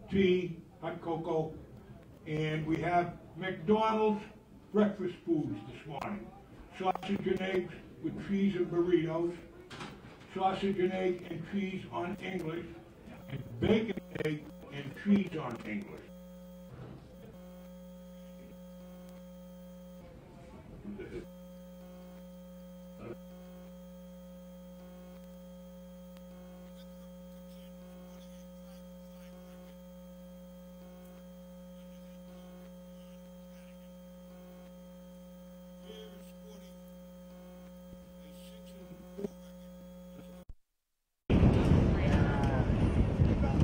tea, hot cocoa, and we have McDonald's breakfast foods this morning. Sausage and eggs with cheese and burritos, sausage and egg and cheese on English, and bacon, egg, and cheese on English.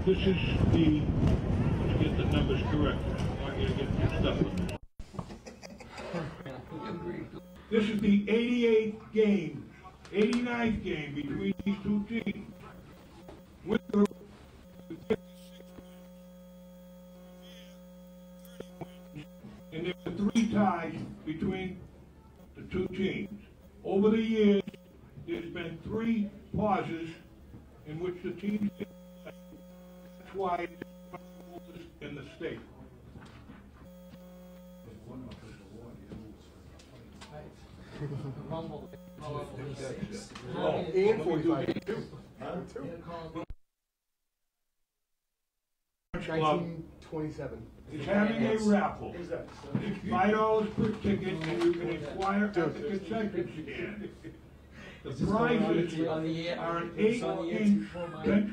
This is the, let's get the numbers correct. I want you to get your stuff with me. This is the 88th game, 89th game between these two teams. Winthrop, and there are 3 ties between the two teams. Over the years, there's been 3 pauses in which the teams. That's why it's the oldest in the state. And 45. 1927. It's having a raffle. It's $5 per ticket, and you can inquire at the concession stand. The prizes are an 8-inch bench.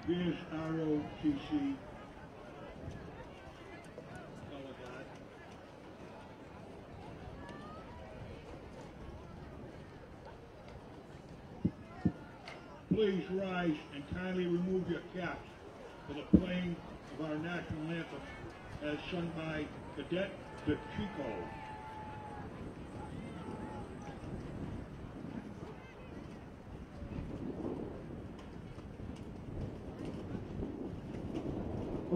Here's R.O.T.C. Please rise and kindly remove your caps for the playing of our national anthem as sung by Cadet De Chico.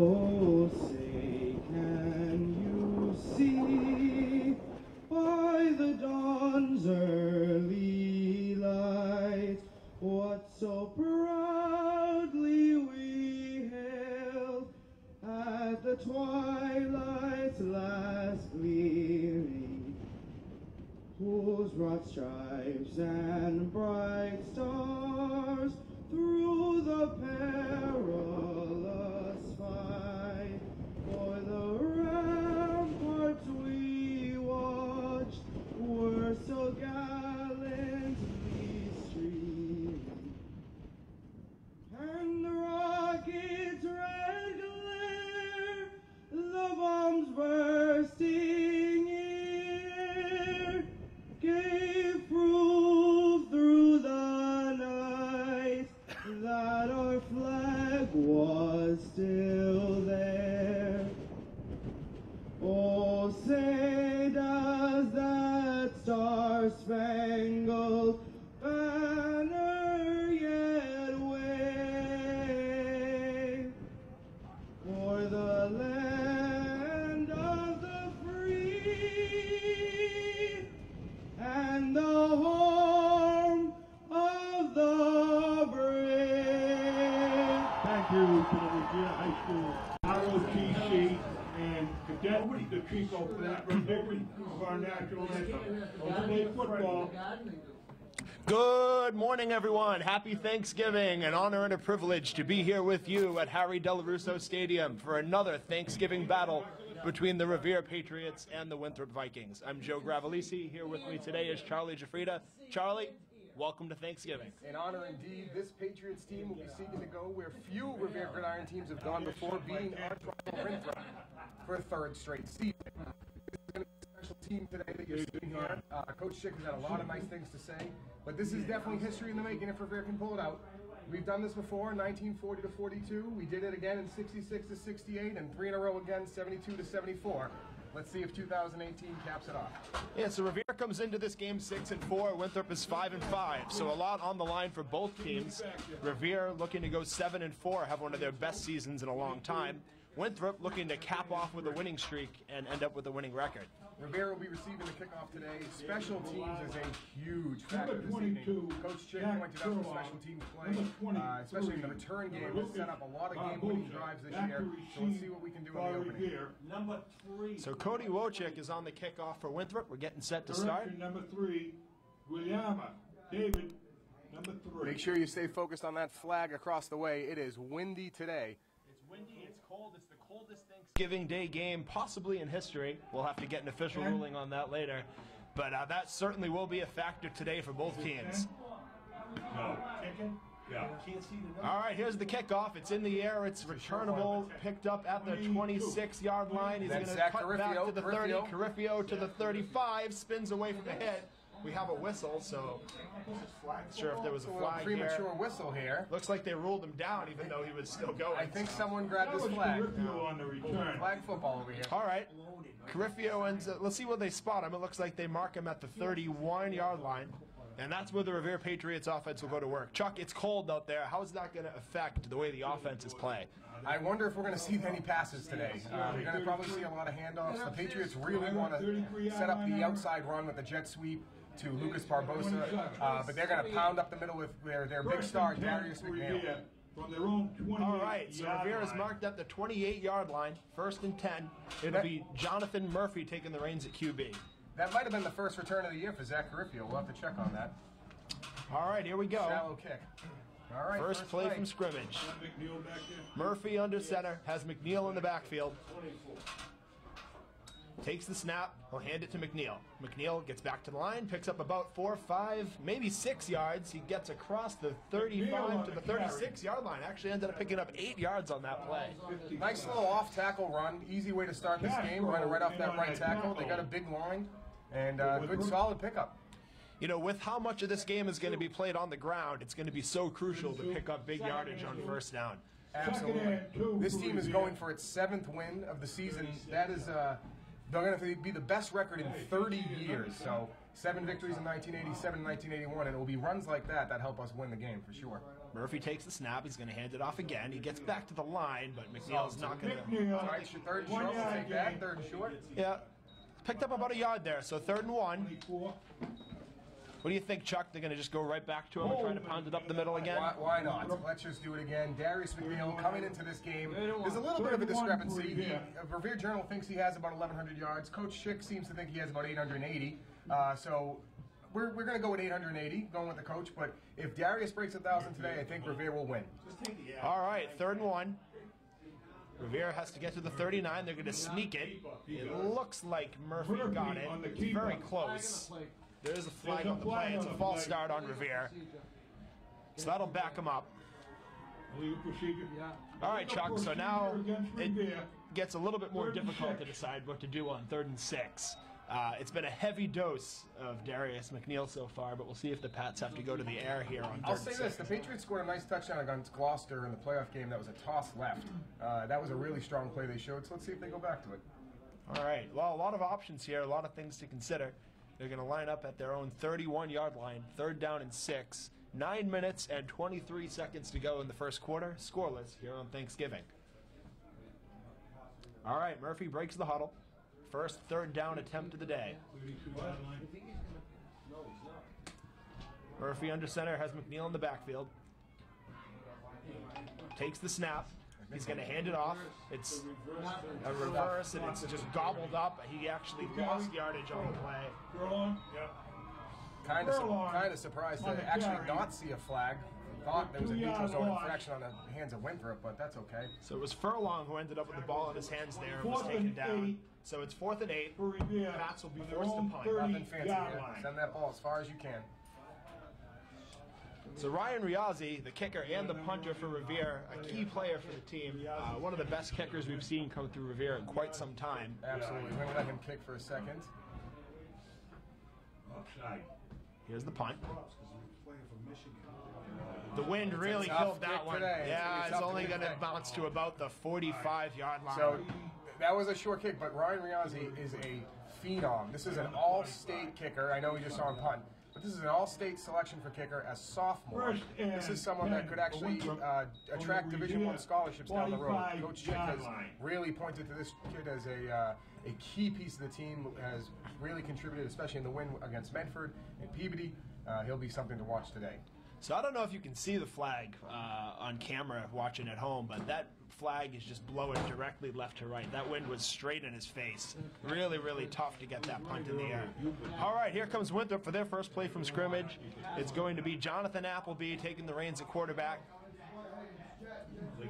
Oh, say, can you see by the dawn's early light what so proudly we hailed at the twilight's last gleaming, whose broad stripes and bright stars through the perilous fight for the ramparts we watched were so gallantly streaming, and the rocket's red glare, the bombs bursting in, gave proof through the night that our flag was still there. Oh, say does that star-spangled banner yet wave for the land of the free and the home of the brave? Thank you to the Revere High School ROTC and Cadet De Chico for that rendition of our national anthem. Let's play football. Good morning, everyone. Happy Thanksgiving. An honor and a privilege to be here with you at Harry Del Russo Stadium for another Thanksgiving battle between the Revere Patriots and the Winthrop Vikings. I'm Joe Gravelisi. Here with me today is Charlie Jafrida. Charlie, welcome to Thanksgiving. An honor indeed. This Patriots team will be seeking to go where few Revere Gridiron teams have gone before, beating our rival Winthrop for a third straight season. This is going to be a special team today that you're seeing here. Coach Schick has had a lot of nice things to say, but this is definitely history in the making if Revere can pull it out. We've done this before, 1940 to 42. We did it again in 66 to 68, and 3 in a row again, 72 to 74. Let's see if 2018 caps it off. Yeah, so Revere comes into this game 6-4. Winthrop is 5-5. So a lot on the line for both teams. Revere looking to go 7-4, have one of their best seasons in a long time. Winthrop looking to cap off with a winning streak and end up with a winning record. Revere will be receiving the kickoff today. Special teams is a huge factor this evening. Coach Schick pointed out the special teams play, especially in the return game, has set up a lot of game-winning drives this year. So let's see what we can do in the opening. Number 3. So Cody Wojcik is on the kickoff for Winthrop. We're getting set to start. Number 3, Williama. David, number 3. Make sure you stay focused on that flag across the way. It is windy today. It's windy, it's cold, it's the coldest Thanksgiving Day game possibly in history. We'll have to get an official ruling on that later. But that certainly will be a factor today for both teams. No. Chicken? Yeah. All right, here's the kickoff. It's in the air. It's returnable, picked up at the 26-yard line. He's going to cut back to the 30. Carifio to the 35, spins away from the hit. We have a whistle, so not sure if there was a flag here. Premature whistle here. Looks like they ruled him down, even though he was still going. I think someone grabbed his flag. On the return. Flag football over here. All right, Carifio, and let's see where they spot him. It looks like they mark him at the 31-yard line. And that's where the Revere Patriots offense will go to work. Chuck, it's cold out there. How is that going to affect the way the offenses play? I wonder if we're going to see many passes today. We're going to probably see a lot of handoffs. The Patriots really want to set up the outside run with the jet sweep to Lucas Barbosa, but they're going to pound up the middle with their big star, Darius McNeil. All right, so Revere is marked at the 28-yard line, 1st and 10. It'll be Jonathan Murphy taking the reins at QB. That might have been the first return of the year for Zach Carifio. We'll have to check on that. All right, here we go. Shallow kick. All right, first play from scrimmage. Murphy under center, has McNeil in the backfield. Takes the snap, he'll hand it to McNeil. McNeil gets back to the line, picks up about 4, 5, maybe 6 yards. He gets across the 35 to the 36-yard line. Actually ended up picking up 8 yards on that play. Nice little off-tackle run. Easy way to start this game, running right off that right tackle. They got a big line, and good solid pickup. You know, with how much of this game is going to be played on the ground, it's going to be so crucial to pick up big yardage on first down. Absolutely. This team is going for its 7th win of the season. That is... they're going to be the best record in 30 years. So 7 victories in 1987 and 1981, and it will be runs like that help us win the game for sure. Murphy takes the snap. He's going to hand it off again. He gets back to the line, but McNeil's not going to... All right, 3rd and short. We'll take that. 3rd and short. Yeah. Picked up about a yard there, so 3rd and 1. What do you think, Chuck? They're going to just go right back to him and try to pound it up the middle again? Why not? Let's just do it again. Darius McNeil coming into this game. There's a little bit of a discrepancy. Revere Journal thinks he has about 1,100 yards. Coach Schick seems to think he has about 880. So we're going to go with 880, going with the coach. But if Darius breaks 1,000 today, I think Revere will win. All right, 3rd and 1. Revere has to get to the 39. They're going to sneak it. It looks like Murphy got it. It's very close. There is a flag on the play. It's a false start on Revere. So that'll back him up. All right, Chuck, so now it gets a little bit more difficult to decide what to do on 3rd and 6. It's been a heavy dose of Darius McNeil so far, but we'll see if the Pats have to go to the air here on 3rd I'll and say 6. this, the Patriots scored a nice touchdown against Gloucester in the playoff game. That was a toss left. That was a really strong play they showed, so let's see if they go back to it. All right, well, a lot of options here, a lot of things to consider. They're going to line up at their own 31-yard line, 3rd down and 6. 9 minutes and 23 seconds to go in the first quarter. Scoreless here on Thanksgiving. All right, Murphy breaks the huddle. First 3rd down attempt of the day. Murphy under center has McNeil in the backfield. Takes the snap. He's going to hand it off. It's a reverse, and it's just gobbled up. He actually lost yardage on the play. Kind of surprised to actually not see a flag. Thought there was a neutral zone infraction on the hands of Winthrop, but that's okay. So it was Furlong who ended up with the ball in his hands there and was taken down. So it's 4th and 8. Pats will be forced to punt. Nothing fancy here. Send that ball as far as you can. So Ryan Riazzi, the kicker and the punter for Revere, a key player for the team. One of the best kickers we've seen come through Revere in quite some time. Absolutely. We're going to let him kick for a second. Here's the punt. The wind really killed that one. Today. Yeah, it's only going to bounce to about the 45-yard line. So that was a short kick, but Ryan Riazzi is a phenom. This is an all-state kicker. I know we just saw him punt, but this is an all-state selection for kicker as sophomore. This is someone that could actually attract Division I scholarships down the road. Coach Chick has really pointed to this kid as a key piece of the team, has really contributed, especially in the win against Medford and Peabody. He'll be something to watch today. So I don't know if you can see the flag on camera watching at home, but that flag is just blowing directly left to right. That wind was straight in his face. Really, really tough to get that punt in the air. All right, here comes Winthrop for their first play from scrimmage. It's going to be Jonathan Appleby taking the reins at quarterback. We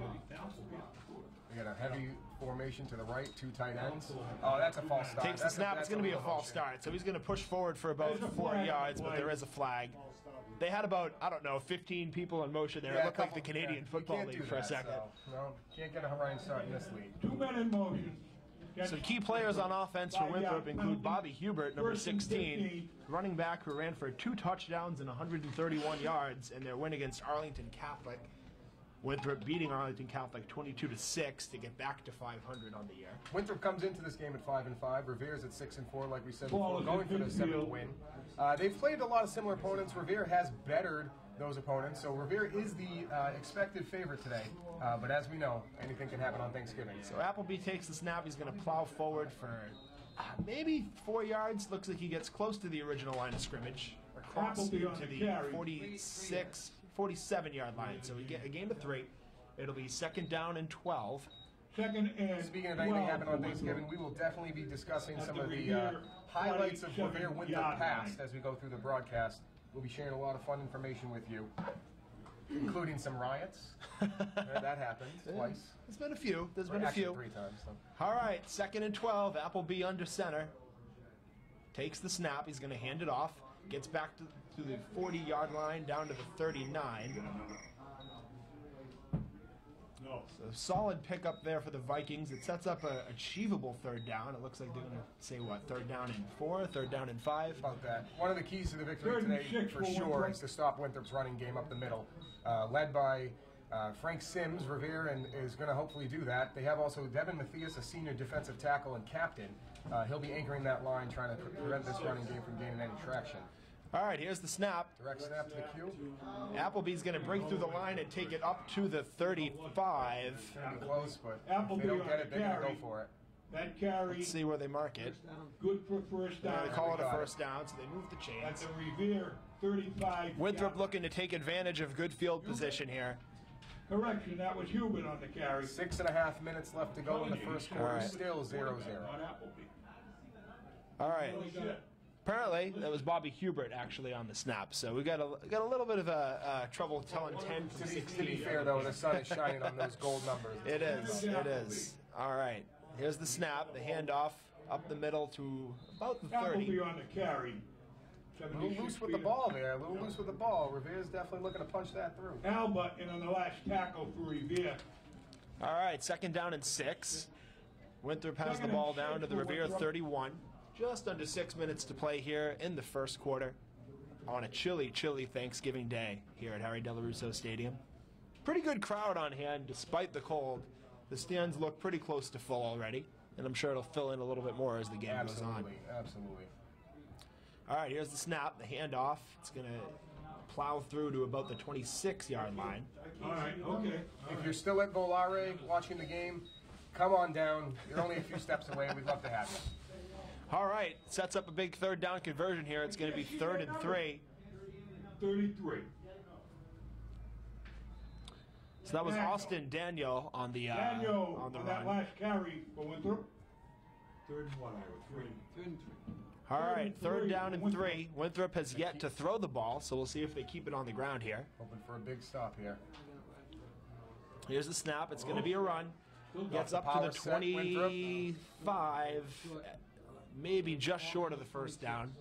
got a heavy formation to the right, 2 tight ends. Oh, that's a false start. Takes the snap. It's going to be a false start. So he's going to push forward for about 4 yards, but there is a flag. They had about, I don't know, 15 people in motion there. It looked like the Canadian Football League for a second. No, can't get a Hawaiian start in this league. 2 men in motion. Some key players on offense for Winthrop include Bobby Hubert, number 16, running back who ran for 2 touchdowns and 131 yards in their win against Arlington Catholic. Winthrop beating Arlington Catholic 22-6 to get back to 500 on the year. Winthrop comes into this game at 5-5. Revere's at 6-4, like we said before, going for the 7th win. They've played a lot of similar opponents. Revere has bettered those opponents, so Revere is the expected favorite today. But as we know, anything can happen on Thanksgiving. So Appleby takes the snap. He's going to plow forward for maybe 4 yards. Looks like he gets close to the original line of scrimmage. Across to the 47-yard line. So we get a gain of 3. It'll be 2nd down and 12. Speaking of anything happening on Thanksgiving, we will definitely be discussing some of the highlights of Revere Winthrop past as we go through the broadcast. We'll be sharing a lot of fun information with you. including some riots. That happened twice. There's been a few. There's been a Actually, few. 3 times. So. All right, 2nd and 12. Appleby under center. Takes the snap. He's going to hand it off. Gets back to the 40-yard line, down to the 39. So solid pickup there for the Vikings. It sets up an achievable 3rd down. It looks like they're going to say, what, 3rd down and 4, 3rd down and 5? About that. One of the keys to the victory today, for sure, is to stop Winthrop's running game up the middle. Led by Frank Sims, Revere, and is going to hopefully do that. They have also Devin Mathias, a senior defensive tackle and captain. He'll be anchoring that line, trying to prevent this running game from gaining any traction. All right, here's the snap. Direct snap to the Q. Appleby's going to break through the line and take it up to the 35. It's going to be close, but if Appleby they don't on get it, the they're going to go carry. for it. That carry, Let's see where they mark it. good for first down. They call it a got it. first down, so they move the At chains. the Revere 35. Winthrop looking to take advantage of good field position here. Correction, that was Hubert on the carry. 6.5 minutes left to go in the first quarter. Alright. Still 0-0. Not Appleby. All right. Apparently, that was Bobby Hubert actually on the snap. So we got a little bit of trouble telling 10 from To be 16. fair, though, the sun is shining on those gold numbers. It is. It is. All right. Here's the snap. The handoff up the middle to about the 30. Appleby on the carry. A little loose with the ball there. A little loose with the ball. Revere's definitely looking to punch that through. Albert in on the last tackle for Revere. All right. 2nd down and 6. Winthrop has the ball down to the Revere 31. Just under 6 minutes to play here in the first quarter on a chilly, chilly Thanksgiving Day here at Harry Delarusso Stadium. Pretty good crowd on hand despite the cold. The stands look pretty close to full already, and I'm sure it'll fill in a little bit more as the game goes on. Absolutely. All right, here's the snap, the handoff. It's going to plow through to about the 26-yard line. All right, okay. If you're still at Volare watching the game, come on down. You're only a few steps away. We'd love to have you. All right, sets up a big 3rd down conversion here. It's going to be 3rd and 3. 33. So that was Austin Daniel on the Daniel on the on that run. last carry for Winthrop. 3rd and 1, Ira. 3. All right, Third 3rd and down and Winthrop. 3. Winthrop has yet to throw the ball, so we'll see if they keep it on the ground here. Hoping for a big stop here. Here's the snap. It's going to be a run. Gets up to Power the set, Winthrop. 25, maybe just short of the first down.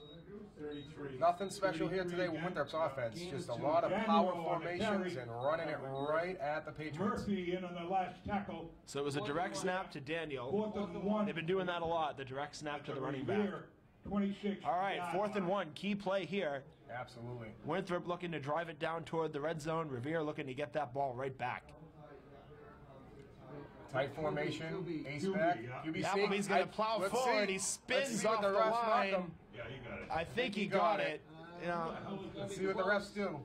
Nothing special here today with Winthrop's offense. Just a lot of power formations and running it right at the Patriots. Murphy in on the last tackle. So it was a direct snap to Daniel. 4th and 1. They've been doing that a lot, the direct snap to the running back. Revere, 26. All right, 4th and 1, key play here. Absolutely. Winthrop looking to drive it down toward the red zone. Revere looking to get that ball right back. Tight formation, ace back. QB Appleby's going to plow forward. He spins off the line. Yeah, he got it. I think he got it. You know, Let's see what the refs do.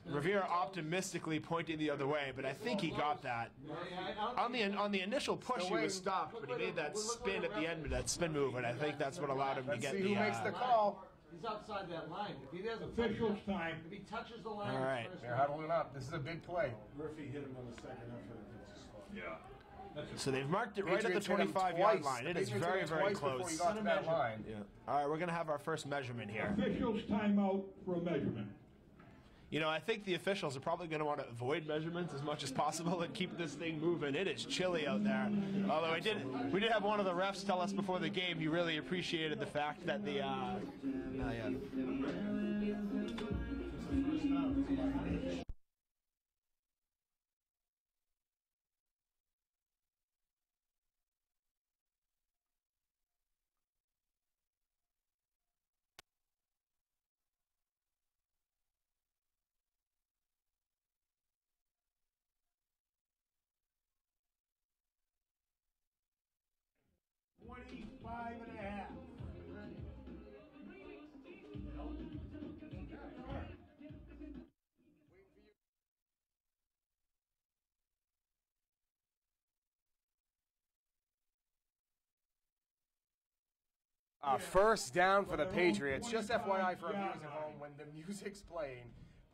Revere optimistically pointing the other way, but I think he got that. On the initial push, he was stopped, but he made that spin at the end of that spin move, and I think that's what allowed him to Let's get see the. who makes the call. He's outside that line. If he doesn't, Officials time. if he touches the line, All right. it's They're huddling up. This is a big play. Murphy hit him on the second effort. Yeah. So they've marked it right at the Patriots hit him 25-yard twice. line. It is Patriots very, hit him very twice before close. he got to that line. Yeah. All right, we're going to have our first measurement here. Officials timeout for a measurement. You know, I think the officials are probably going to want to avoid measurements as much as possible and keep this thing moving. It is chilly out there. Although we did have one of the refs tell us before the game he really appreciated the fact that the First down for the Patriots. Just FYI for our viewers at home, when the music's playing,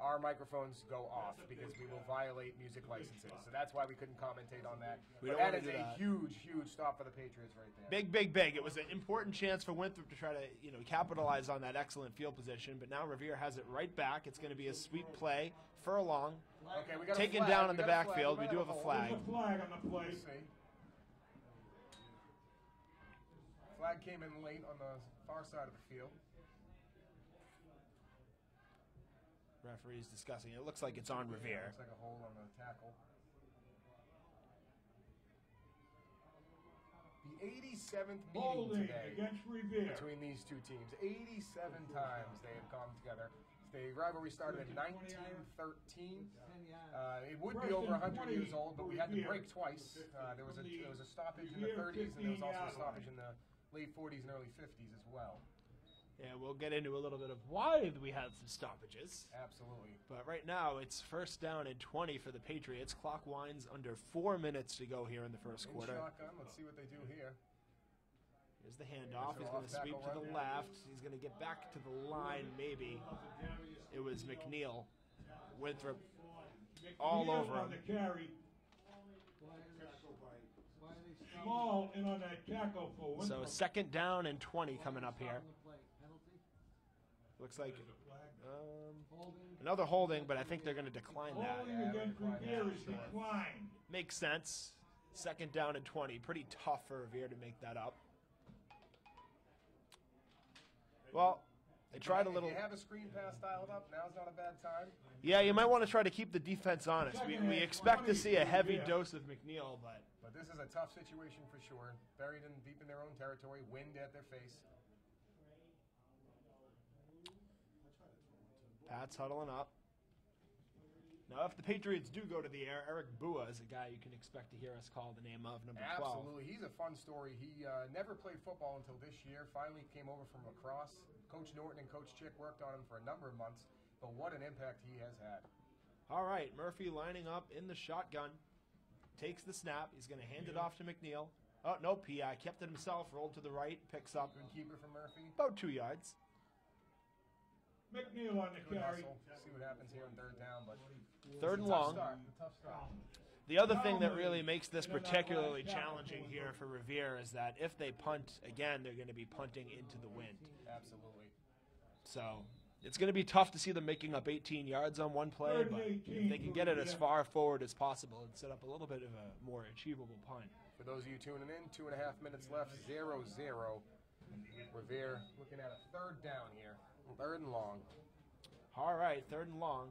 our microphones go off because we will violate music licenses. So that's why we couldn't commentate on that. We But don't that wanna is do a that. huge, huge stop for the Patriots right there. Big, big, big. It was an important chance for Winthrop to try to, capitalize on that excellent field position. But now Revere has it right back. It's going to be a sweep play, furlong, Okay, we got a taken flag. down in We the got a flag. backfield. We might do have a hold. flag. There's a flag on the play. Let's see. Flag came in late on the far side of the field. Referee's discussing it. It looks like it's on Revere. Looks like a hole on the tackle. The 87th meeting Holding today against Revere. between these two teams. 87 times they have come together. The rivalry started in 1913. It would be over 100 years old, but we had to break twice. There was a stoppage in the 30s, and there was also a stoppage in the late 40s and early 50s as well. Yeah, we'll get into a little bit of why we had some stoppages. Absolutely. But right now, it's first down and 20 for the Patriots. Clock winds under 4 minutes to go here in the first In quarter. shotgun. Let's see what they do here. Here's the handoff. He's going to sweep to the left. He's going to get back to the line, maybe. It was McNeil. Winthrop all McNeil over on the him. carry. Small in on that tackle for Winthrop. So second down and 20 coming up here. Looks like another holding, but I think they're going to decline Holding that. against Revere is declined. Makes sense. Second down and 20. Pretty tough for Revere to make that up. Well, they tried a little. If you have a screen pass dialed up, now's not a bad time. Yeah, you might want to try to keep the defense honest. We expect to see a heavy dose of McNeil, but But this is a tough situation for sure. Buried in deep in their own territory, wind at their face. Pat's huddling up. Now, if the Patriots do go to the air, Eric Bua is a guy you can expect to hear us call the name of, number 12. Absolutely. He's a fun story. He never played football until this year. Finally came over from lacrosse. Coach Norton and Coach Chick worked on him for a number of months, but what an impact he has had. All right, Murphy lining up in the shotgun. Takes the snap. He's going to hand it off to McNeil. Oh, nope, he kept it himself, rolled to the right, picks up Good keeper from Murphy. about 2 yards. McNeil on the Good carry. hustle. See what happens here on third down, but Third and tough long. start. Tough start. The other thing that really makes this particularly challenging here for Revere is that if they punt again, they're going to be punting into the wind. Absolutely. So it's going to be tough to see them making up 18 yards on one play, Third and but 18 if they can get it as for far forward as possible and set up a little bit of a more achievable punt. For those of you tuning in, 2.5 minutes left, 0-0. Revere looking at a third down here. Third and long. All right, third and long.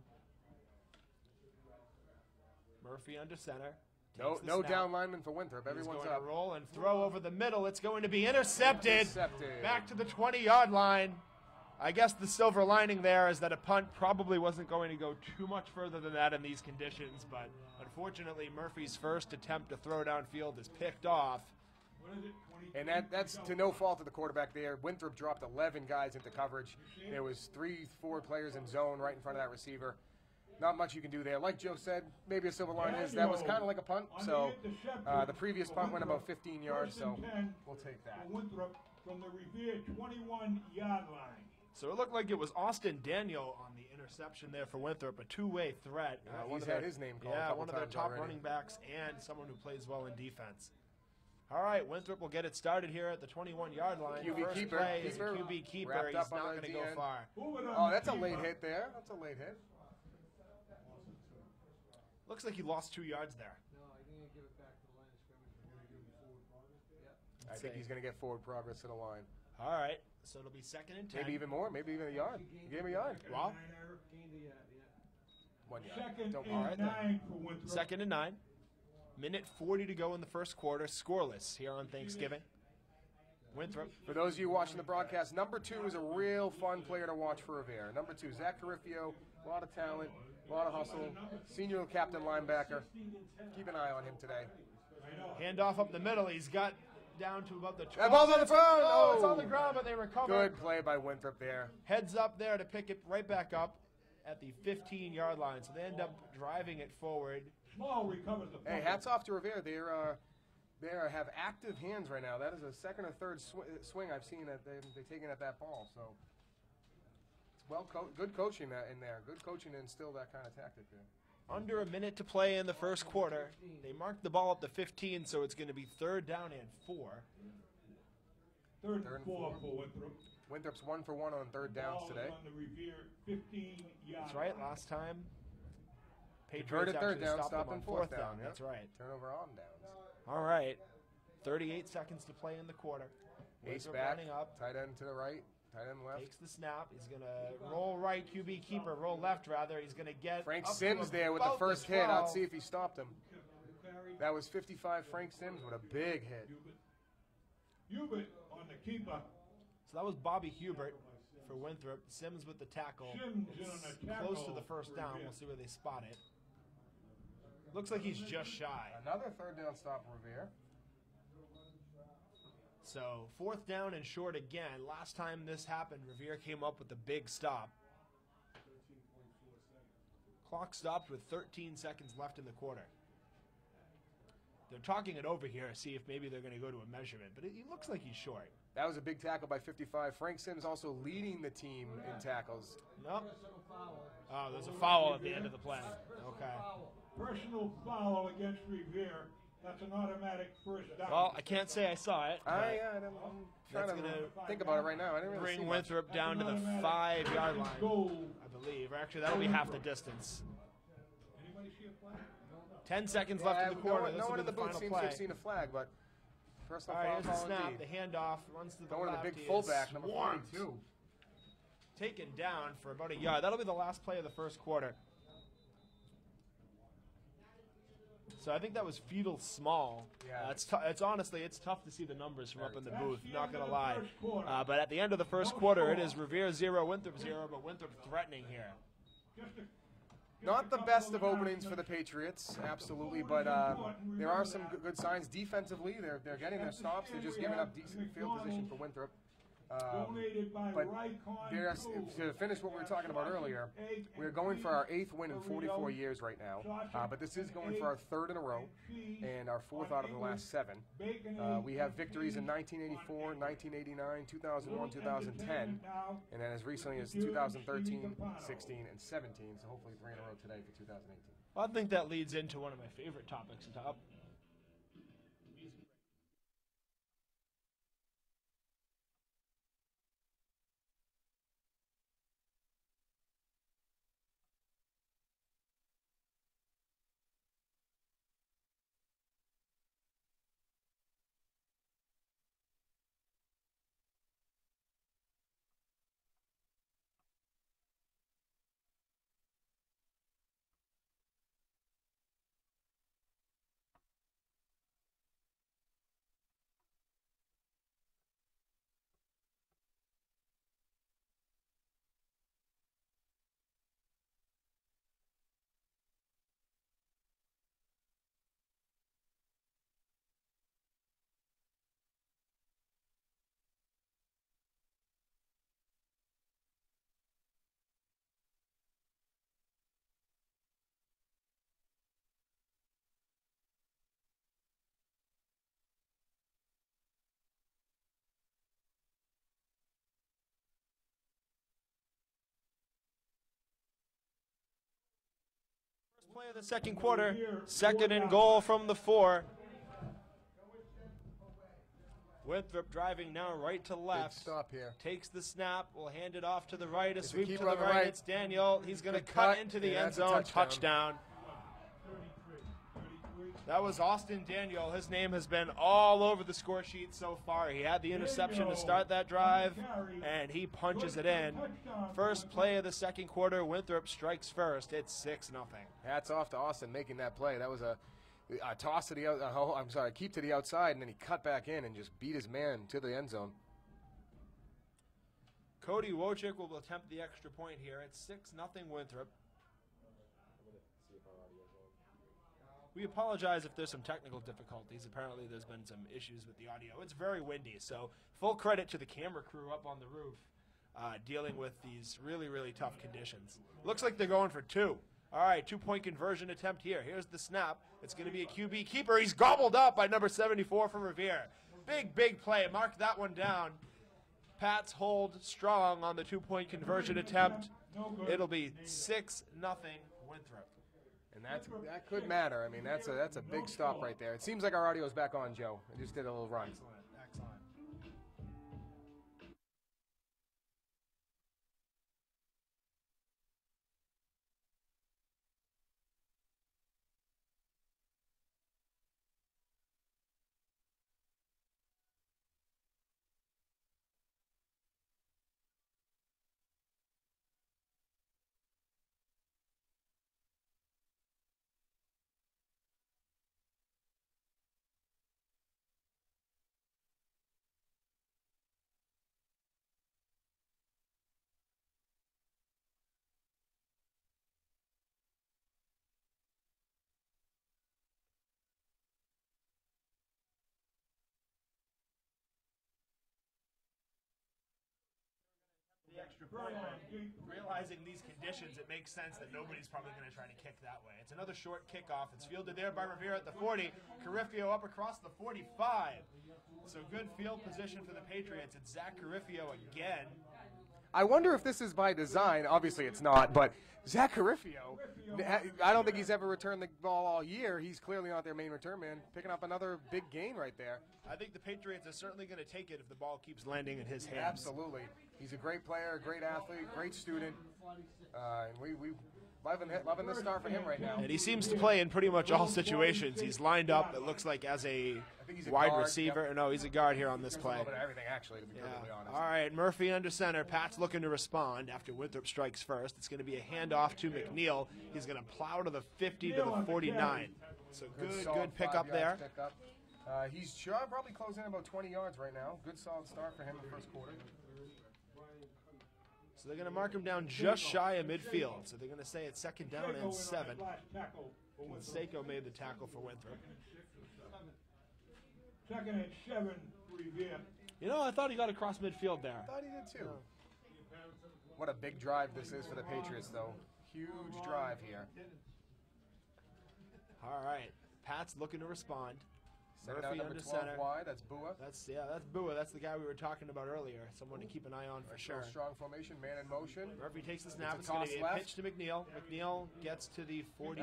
Murphy under center. No, Takes the no snap. down lineman for Winthrop. He's Everyone's going up. to roll and throw over the middle. It's going to be intercepted. Intercepted. Back to the 20-yard line. I guess the silver lining there is that a punt probably wasn't going to go too much further than that in these conditions, but unfortunately Murphy's first attempt to throw downfield is picked off. What is it? 23 And that's to to go. no fault of the quarterback there. Winthrop dropped 11 guys into coverage. There was 3-4 players in zone right in front of that receiver. Not much you can do there. Like Joe said, maybe a silver line is that was kind of like a punt. So the previous punt went about 15 yards, so we'll take that. For Winthrop from the Revere 21-yard line. So it looked like it was Austin Daniel on the interception there for Winthrop, a two-way threat. Yeah, One he's of had their- his name called a Yeah, couple one of their times top already. running backs and someone who plays well in defense. All right, Winthrop will get it started here at the 21-yard line. QB First keeper. play is a Keeper. QB keeper. Wrapped He's up on not the going to go DN. far. Moving on Oh, the that's a late keeper. hit there. That's a late hit. Looks like he lost 2 yards there. No, I didn't give it back to the line of scrimmage. Yep. I think he's going to get forward progress to the line. All right, so it'll be second and 10. Maybe even more. Maybe even a yard. He gave him a yard. Well, Gained the, yeah. 1 yard. Second Don't and worry. 9 for Winthrop. second and 9. Minute 40 to go in the first quarter. Scoreless here on Thanksgiving. Winthrop. For those of you watching the broadcast, number 2 is a real fun player to watch for Revere. Number 2, Zach Carifio, a lot of talent, a lot of hustle, senior captain linebacker. Keep an eye on him today. Handoff up the middle. He's got down to about the 12. That ball's on the ground. Oh, it's Oh. on the ground, but they recover. Good play by Winthrop there. Heads up there to pick it right back up at the 15-yard line. So they end up driving it forward. Small recovers the Hey, fumble. hats off to Revere. They have active hands right now. That is a second or third swing I've seen that they've taken at that ball. So Good coaching in there. Good coaching to instill that kind of tactic there. Under a minute to play in the first quarter. They marked the ball up to 15, so it's going to be 3rd down and 4. Third and four for Winthrop. Winthrop's 1 for 1 on 3rd downs Ball is today. on the Revere 15 yards. That's right. Last time, Converted Patriots 3rd down, actually stopped them on on 4th down. Yep. That's right. Turnover on downs. All right. 38 seconds to play in the quarter. Ace Winthrop back, running up. tight end to the right, tight end left. Takes the snap. He's going to roll right, QB keeper. Roll left, rather. He's going to get Frank up to Sims there with the about first hit. 12. I'll see if he stopped him. That was 55 Frank Sims with a big hit. Hubert on the keeper. So that was Bobby Hubert for Winthrop. Sims with the tackle. Sims in on the tackle. Close to the first down. We'll see where they spot it. Looks like he's just shy. Another 3rd down stop for Revere. So 4th down and short again. Last time this happened, Revere came up with a big stop. Clock stopped with 13 seconds left in the quarter. They're talking it over here, see if maybe they're going to go to a measurement, but he looks like he's short. That was a big tackle by 55. Frank Sims also leading the team in tackles. Nope. Oh, there's a foul at the end of the play. Okay. Personal foul against Revere. That's an automatic first down. Well, I can't say I saw it. I'm trying That's to gonna think about it right now. I didn't really Bring see much. Winthrop down to the 5-yard line, I believe. Or actually, that'll be half the distance. Anybody see a flag? 10 seconds left in the quarter. No one in the booth final seems play. to have seen a flag, but personal All right, here's the foul snap. indeed. The handoff runs to the Going to left. the big He is fullback, number swarmed. 42. Taken down for about a yard. That'll be the last play of the first quarter. So I think that was Feudal Small. Yeah. It's honestly, it's tough to see the numbers from up in the That's booth, the not end going of to the lie. first quarter. But at the end of the first quarter, it is Revere 0, Winthrop 0, but Winthrop threatening here. Not the best of openings for the Patriots, absolutely, but there are some good signs. Defensively, they're getting their stops. They're just giving up decent field position for Winthrop. Donated by But Rycon to finish what we were talking about earlier, we're going for our 8th win in 44 years right now. But this is going for our 3rd in a row and our 4th out of the last 7. We have victories in 1984, 1989, 2001, 2010, and then as recently as 2013, 16, and 17. So hopefully 3 in a row today for 2018. I think that leads into one of my favorite topics on top. Play of the second quarter, 2nd and goal from the 4. Winthrop driving now right to left. Big stop here. Takes the snap, will hand it off to the right, a It's a sweep to keeper the on the right. right. It's Daniel. He's going to Good cut cut. into the Yeah, end that's a zone. touchdown. Touchdown. That was Austin Daniel. His name has been all over the score sheet so far. He had the interception to start that drive, and he punches it in. First play of the second quarter, Winthrop strikes first. It's 6-0. Hats off to Austin making that play. That was a toss to the keep to the outside, and then he cut back in and just beat his man to the end zone. Cody Wojcik will attempt the extra point here. It's 6-0 Winthrop. We apologize if there's some technical difficulties. Apparently there's been some issues with the audio. It's very windy, so full credit to the camera crew up on the roof dealing with these really, really tough conditions. Looks like they're going for 2. All right, 2-point conversion attempt here. Here's the snap. It's going to be a QB keeper. He's gobbled up by number 74 from Revere. Big, big play. Mark that one down. Pats hold strong on the 2-point conversion attempt. No good. It'll be 6-0 Winthrop. And that could matter. I mean, that's a big stop right there. It seems like our audio is back on, Joe. I just did a little run. Excellent, excellent. The extra point, realizing these conditions, it makes sense that nobody's probably going to try to kick that way. It's another short kickoff. It's fielded there by Revere at the 40. Carifio up across the 45. So good field position for the Patriots. It's Zach Carifio again. I wonder if this is by design. Obviously, it's not, but Zach Carifio, I don't think he's ever returned the ball all year. He's clearly not their main return man. Picking up another big gain right there. I think the Patriots are certainly going to take it if the ball keeps landing in his hands. Absolutely. He's a great player, a great athlete, great student. And we loving the start for him right now. And he seems to play in pretty much all situations. He's lined up, it looks like, as a wide guard, receiver. yep. No, he's a guard here on this play. A little bit of everything, actually, to be perfectly honest. All right, Murphy under center. Pat's looking to respond after Winthrop strikes first. It's going to be a handoff to McNeil. He's going to plow to the 50 to the 49. So good pickup there. Pickup. He's probably closing in about 20 yards right now. Good solid start for him in the first quarter. So they're going to mark him down just shy of midfield. So they're going to say it's second down and 7. Seiko made the tackle for Winthrop. Second and 7 for Revere. You know, I thought he got across midfield there. I thought he did too. What a big drive this is for the Patriots, though. Huge drive here. All right, Pat's looking to respond. Second down, number 12 wide. That's Bua. That's Bua. That's the guy we were talking about earlier. Someone to keep an eye on for sure. Strong formation, man in motion. Murphy takes the snap. It's going to be a pitch to McNeil. McNeil gets to the 40.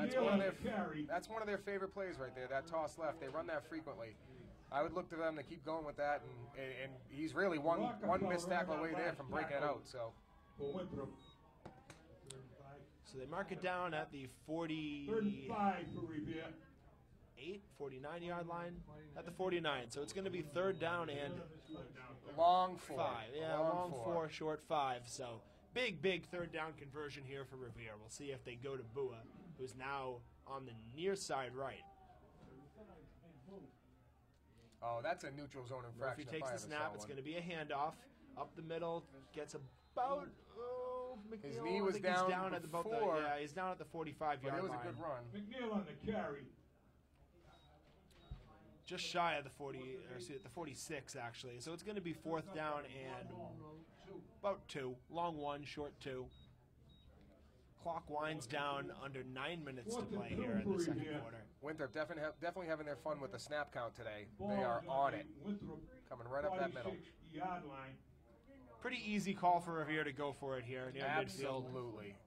That's one of their favorite plays right there. That toss left. They run that frequently. I would look to them to keep going with that, and he's really one missed tackle away there from breaking it out. So they mark it down at the 40. 35 for Revere. 49-yard line at the 49. So it's going to be third down and long 4. 5. Yeah, long 4, short 5. So big third down conversion here for Revere. We'll see if they go to Bua, who's now on the near side right. Oh, that's a neutral zone infraction. If he takes the snap, it's going to be a handoff up the middle. Gets about McNeil, his knee was down at about the, he's down at the 45-yard line. It was a good run. McNeil on the carry. Just shy of the 40, or at the 46 actually. So it's going to be fourth down and about 2. Long 1, short 2. Clock winds down under 9 minutes to play here in the second quarter. Winthrop definitely having their fun with the snap count today. They are on it. Coming right up that middle. Pretty easy call for Revere to go for it here near midfield.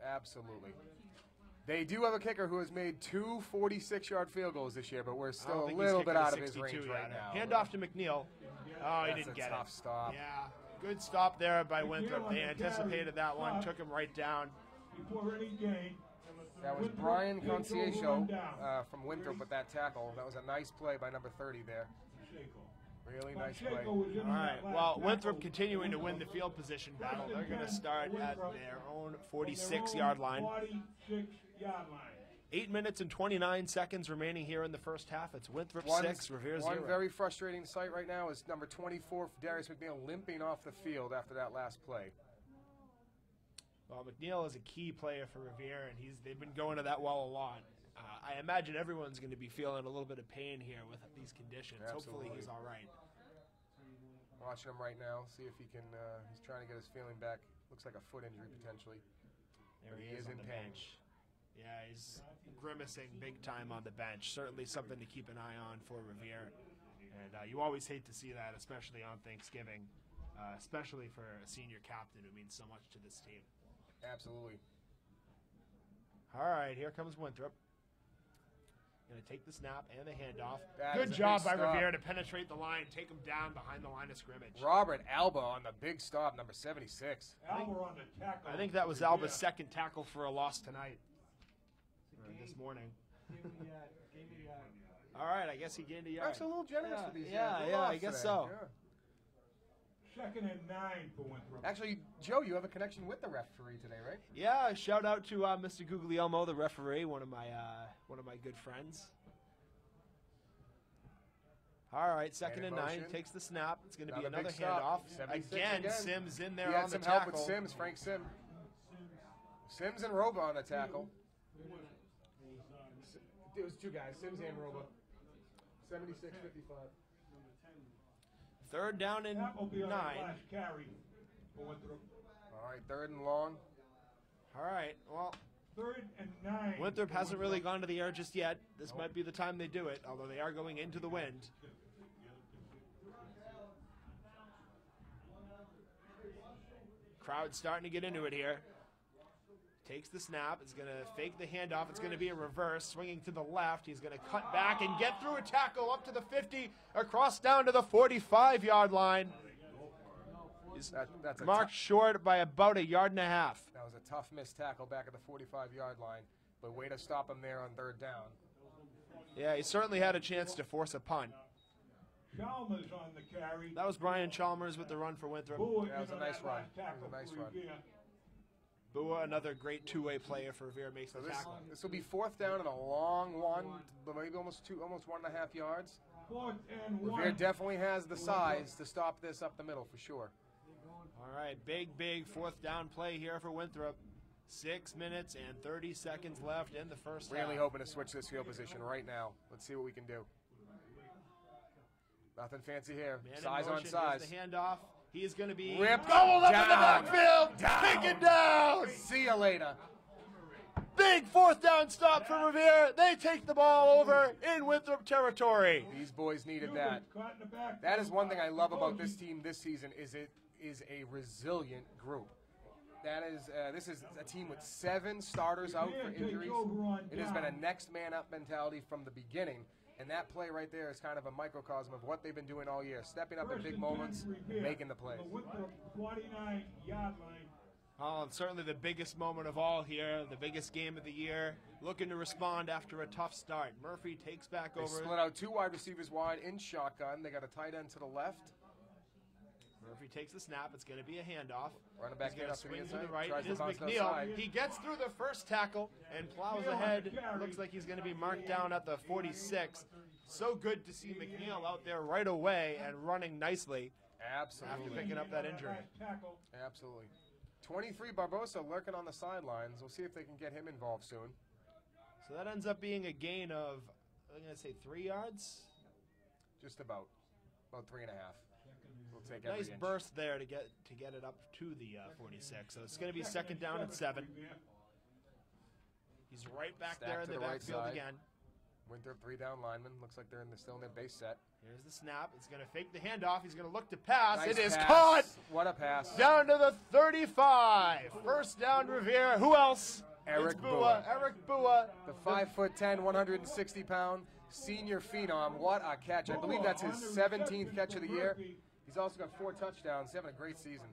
Absolutely. They do have a kicker who has made 2 46-yard field goals this year, but we're still a little bit out of his range right now. Handoff to McNeil. Oh, he didn't get it. Tough stop. Yeah, good stop there by Winthrop. They anticipated that one, took him right down. That was Brian Conciecio from Winthrop with that tackle. That was a nice play by number 30 there. Really nice play. All right, well, Winthrop continuing to win the field position battle. They're going to start at their own 46-yard line. 8 minutes and 29 seconds remaining here in the first half. It's Winthrop 6, Revere 0. One very frustrating sight right now is number 24, Darius McNeil, limping off the field after that last play. Well, McNeil is a key player for Revere, and they've been going to that well a lot. I imagine everyone's going to be feeling a little bit of pain here with these conditions. Absolutely. Hopefully he's all right. Watching him right now, see if he can, he's trying to get his feeling back. Looks like a foot injury potentially. There he is on the bench. Yeah, he's grimacing big time on the bench. Certainly something to keep an eye on for Revere. And you always hate to see that, especially on Thanksgiving. especially for a senior captain who means so much to this team. Absolutely. All right, here comes Winthrop. Going to take the snap and the handoff. That Good is a job big by stop. Revere to penetrate the line, take him down behind the line of scrimmage. Robert Alba on the big stop, number 76. Alba on the tackle. I think that was Alba's second tackle for a loss tonight, or this morning. All right, I guess he gained a yard. Actually, a little generous for these Yeah, guys. yeah, I guess so. Yeah. 2nd and 9 for Winthrop. Actually, Joe, you have a connection with the referee today, right? Yeah, shout out to Mr. Guglielmo, the referee, one of my good friends. All right, 2nd and 9, motion. takes the snap. It's going to be Another another big stop. handoff. 76 Again, Sims in there He on had the some tackle. help with Sims, Frank Sims. Sims and Roba on the tackle. It was two guys, Sims and Roba. 76-55. 3rd down and That will be on 9. the last carry for Winthrop. All right, 3rd and long. All right, well, 3rd and 9. Winthrop for hasn't really Winthrop. gone to the air just yet. This might be the time they do it, although they are going into the wind. Crowd starting to get into it here. Takes the snap. It's going to fake the handoff. It's going to be a reverse. Swinging to the left. He's going to cut back and get through a tackle up to the 50, across down to the 45-yard line. He's That's a marked short by about a yard and a half. That was a tough missed tackle back at the 45-yard line, but way to stop him there on 3rd down. Yeah, he certainly had a chance to force a punt. Chalmers on the carry. That was Brian Chalmers with the run for Winthrop. Bua That was in a on nice that run. last tackle That was a nice for run. Revere. Bua, another great two-way player for Revere, makes So the tackle. this will be 4th down and a long one, but maybe almost 1.5 yards. 4th and 1. Revere definitely has the size to stop this up the middle for sure. All right, big 4th down play here for Winthrop. 6 minutes and 30 seconds left in the first Really half. hoping to switch this field position right now. Let's see what we can do. Nothing fancy here. Man in Size on motion, size. here's the handoff. He is going to be Ripped gobbled up in the down. backfield. Down. Taken down. See you later. Big 4th down stop for Revere. They take the ball over in Winthrop territory. These boys needed that. Caught in the back. That is one thing I love about this team this season is it is a resilient group. That is, this is a team with 7 starters out for injuries. It has been a next man up mentality from the beginning. And that play right there is kind of a microcosm of what they've been doing all year, stepping up in big moments, making the plays. The Winthrop 49-yard line. Oh, and certainly the biggest moment of all here, the biggest game of the year. Looking to respond after a tough start. Murphy takes back They over. split out 2 wide receivers wide in shotgun. They got a tight end to the left. Murphy takes the snap. It's going to be a handoff. Running back He's going to handoff to the swing to inside. the right. Tries It to is bounce it McNeil. outside. He gets through the first tackle and plows ahead. Looks like he's going to be marked down at the 46. So good to see McNeil out there right away and running nicely after Absolutely. picking up that injury. Tackle. Absolutely. 23 Barbosa lurking on the sidelines. We'll see if they can get him involved soon. So that ends up being a gain of, I'm going to say 3 yards. Just about 3.5. We'll take every Nice inch. burst there to get it up to the 46. So it's going to be 2nd down and 7. He's right back Stacked there in to the the right backfield side. again. Winthrop 3 down linemen. Looks like they're still in their base set. Here's the snap. He's going to fake the handoff. He's going to look to pass. Nice It is pass. caught What a pass. down to the 35. First down, Revere. Who else? Eric It's Bua. Eric Bua. The 5'10", 160-pound senior phenom. What a catch. I believe that's his 17th catch of the year. He's also got 4 touchdowns. He's having a great season.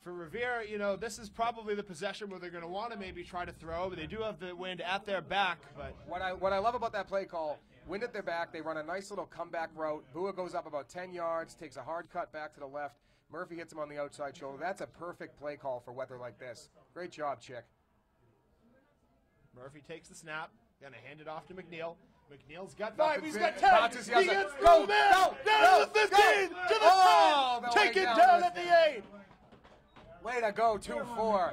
For Revere, you know, this is probably the possession where they're going to want to maybe try to throw, but they do have the wind at their back. But What I love about that play call, wind at their back, they run a nice little comeback route. Bua goes up about 10 yards, takes a hard cut back to the left. Murphy hits him on the outside shoulder. That's a perfect play call for weather like this. Great job, Chick. Murphy takes the snap. Going to hand it off to McNeil. McNeil's got 5. He's got 10. Bounces He the outside. gets Go, through there. go, Down go, to the 15. go. To the Oh, 10. the way Taken down down to at the the 8. Way to go, 2-4.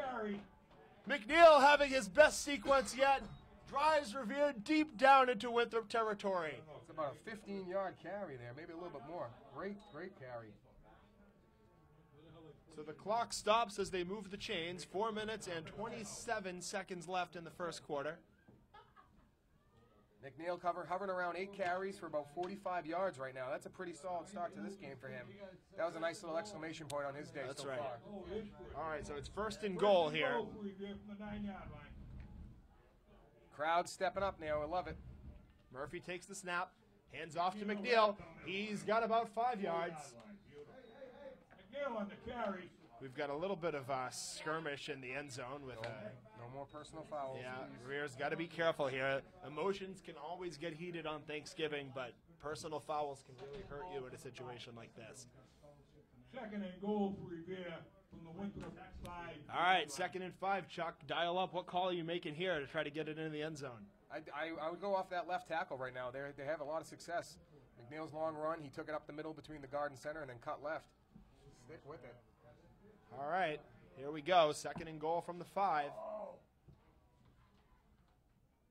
McNeil having his best sequence yet. Drives Revere deep down into Winthrop territory. It's about a 15-yard carry there, maybe a little bit more. Great carry. So the clock stops as they move the chains. 4 minutes and 27 seconds left in the first quarter. McNeil hovering around 8 carries for about 45 yards right now. That's a pretty solid start to this game for him. That was a nice little exclamation point on his day That's so right. far. All right, so it's 1st and goal here. Crowd stepping up now. I love it. Murphy takes the snap, hands off to McNeil. He's got about 5 yards. McNeil on the carry. We've got a little bit of a skirmish in the end zone with No more personal fouls. yeah, please. Revier's got to be careful here. Emotions can always get heated on Thanksgiving, but personal fouls can really hurt you in a situation like this. 2nd and goal for Revere from the Winthrop 5. All right, 2nd and 5, Chuck. Dial up. What call are you making here to try to get it into the end zone? I would go off that left tackle right now. They have a lot of success. McNeil's long run, he took it up the middle between the guard and center and then cut left. Stick with it. All right, here we go. 2nd and goal from the 5.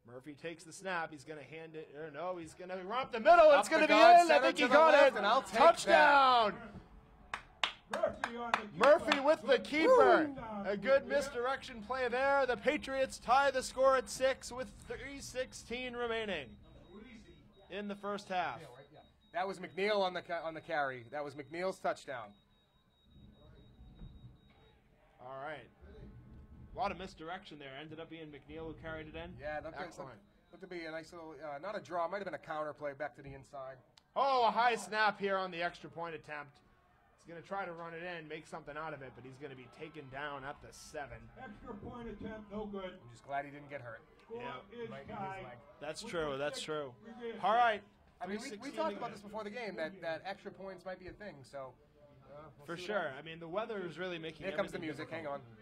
Murphy takes the snap. He's going to hand it. Or no, he's going to run up the middle. It's going to be in. I think he got it. And I'll take Touchdown. Murphy Murphy with the keeper. A good misdirection play there. The Patriots tie the score at 6 with 3:16 remaining in the first half. That was McNeil on the carry. That was McNeil's touchdown. All right. A lot of misdirection there. Ended up being McNeil who carried it in. Yeah, Excellent. looked to be a nice little, not a draw, might have been a counter play back to the inside. Oh, a high snap here on the extra point attempt. He's going to try to run it in, make something out of it, but he's going to be taken down at the 7. Extra point attempt, no good. I'm just glad he didn't get hurt. Score is Might be his tied. leg. That's true. That's true. All right. I mean, we talked about this before the game, that extra points might be a thing, so. We'll For see sure. I mean, the weather is really making Here comes the everything music. Hang difficult. on.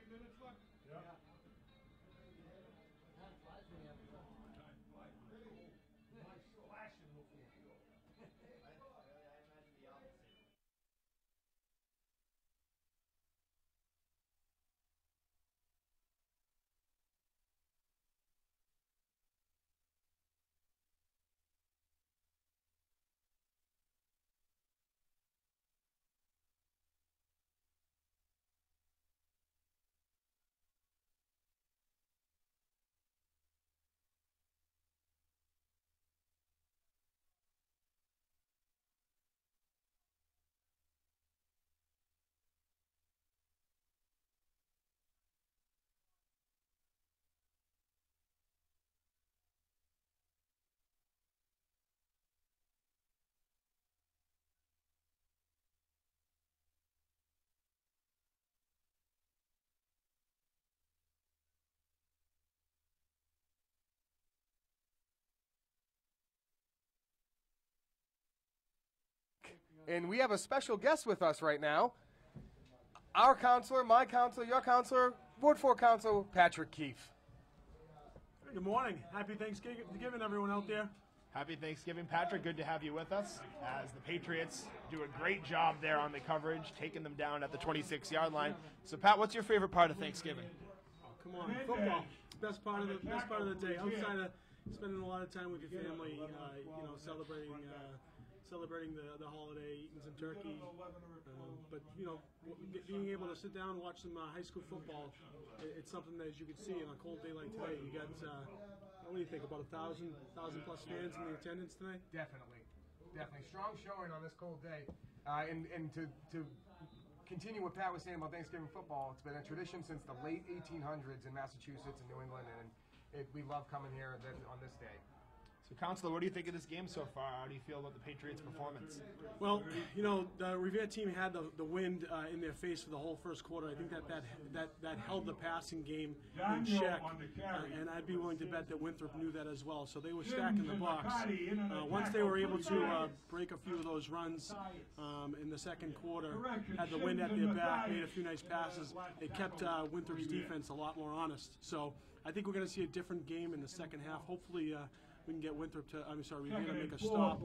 And we have a special guest with us right now. Our counselor, my counselor, your counselor, Ward 4 counselor, Patrick Keefe. Good morning. Happy Thanksgiving, everyone out there. Happy Thanksgiving, Patrick. Good to have you with us as the Patriots do a great job there on the coverage, taking them down at the 26-yard line. So, Pat, what's your favorite part of Thanksgiving? Oh, come on, football. Best part of the day. Outside of spending a lot of time with your family, celebrating the holiday, eating some turkey. But being able to sit down and watch some high school football, it's something that, as you can see, on a cold day like today, you got what do you think, about 1,000 plus fans in the attendance tonight? Definitely. Strong showing on this cold day. And to continue what Pat was saying about Thanksgiving football, it's been a tradition since the late 1800s in Massachusetts and New England, and we love coming here on this day. So, Counselor, what do you think of this game so far? How do you feel about the Patriots' performance? Well, the Revere team had the wind in their face for the whole first quarter. I think that held the passing game in check, and I'd be willing to bet that Winthrop knew that as well. So they were stacking the box. Once they were able to break a few of those runs in the second quarter, had the wind at their back, made a few nice passes, it kept Winthrop's defense a lot more honest. So I think we're going to see a different game in the second half. Hopefully, we can get Revere to make a stop,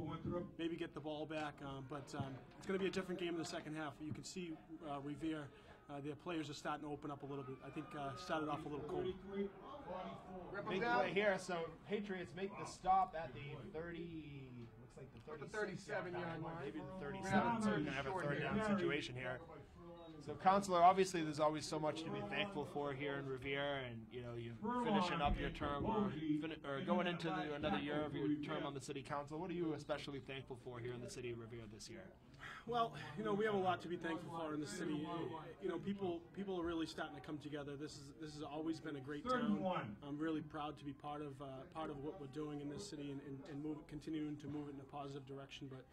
maybe get the ball back, but it's going to be a different game in the second half. You can see Revere, their players are starting to open up a little bit. I think started off a little cold. Big play here, so Patriots make the stop at the 30, looks like the 37 yard line. Maybe the 37, so we're going to have a third down situation here. So, Counselor, obviously there's always so much to be thankful for here in Revere, and you're finishing up your term or going into another year of your term on the city council. What are you especially thankful for here in the city of Revere this year? Well, we have a lot to be thankful for in the city. People are really starting to come together. This has always been a great town. I'm really proud to be part of what we're doing in this city and continuing to move it in a positive direction. But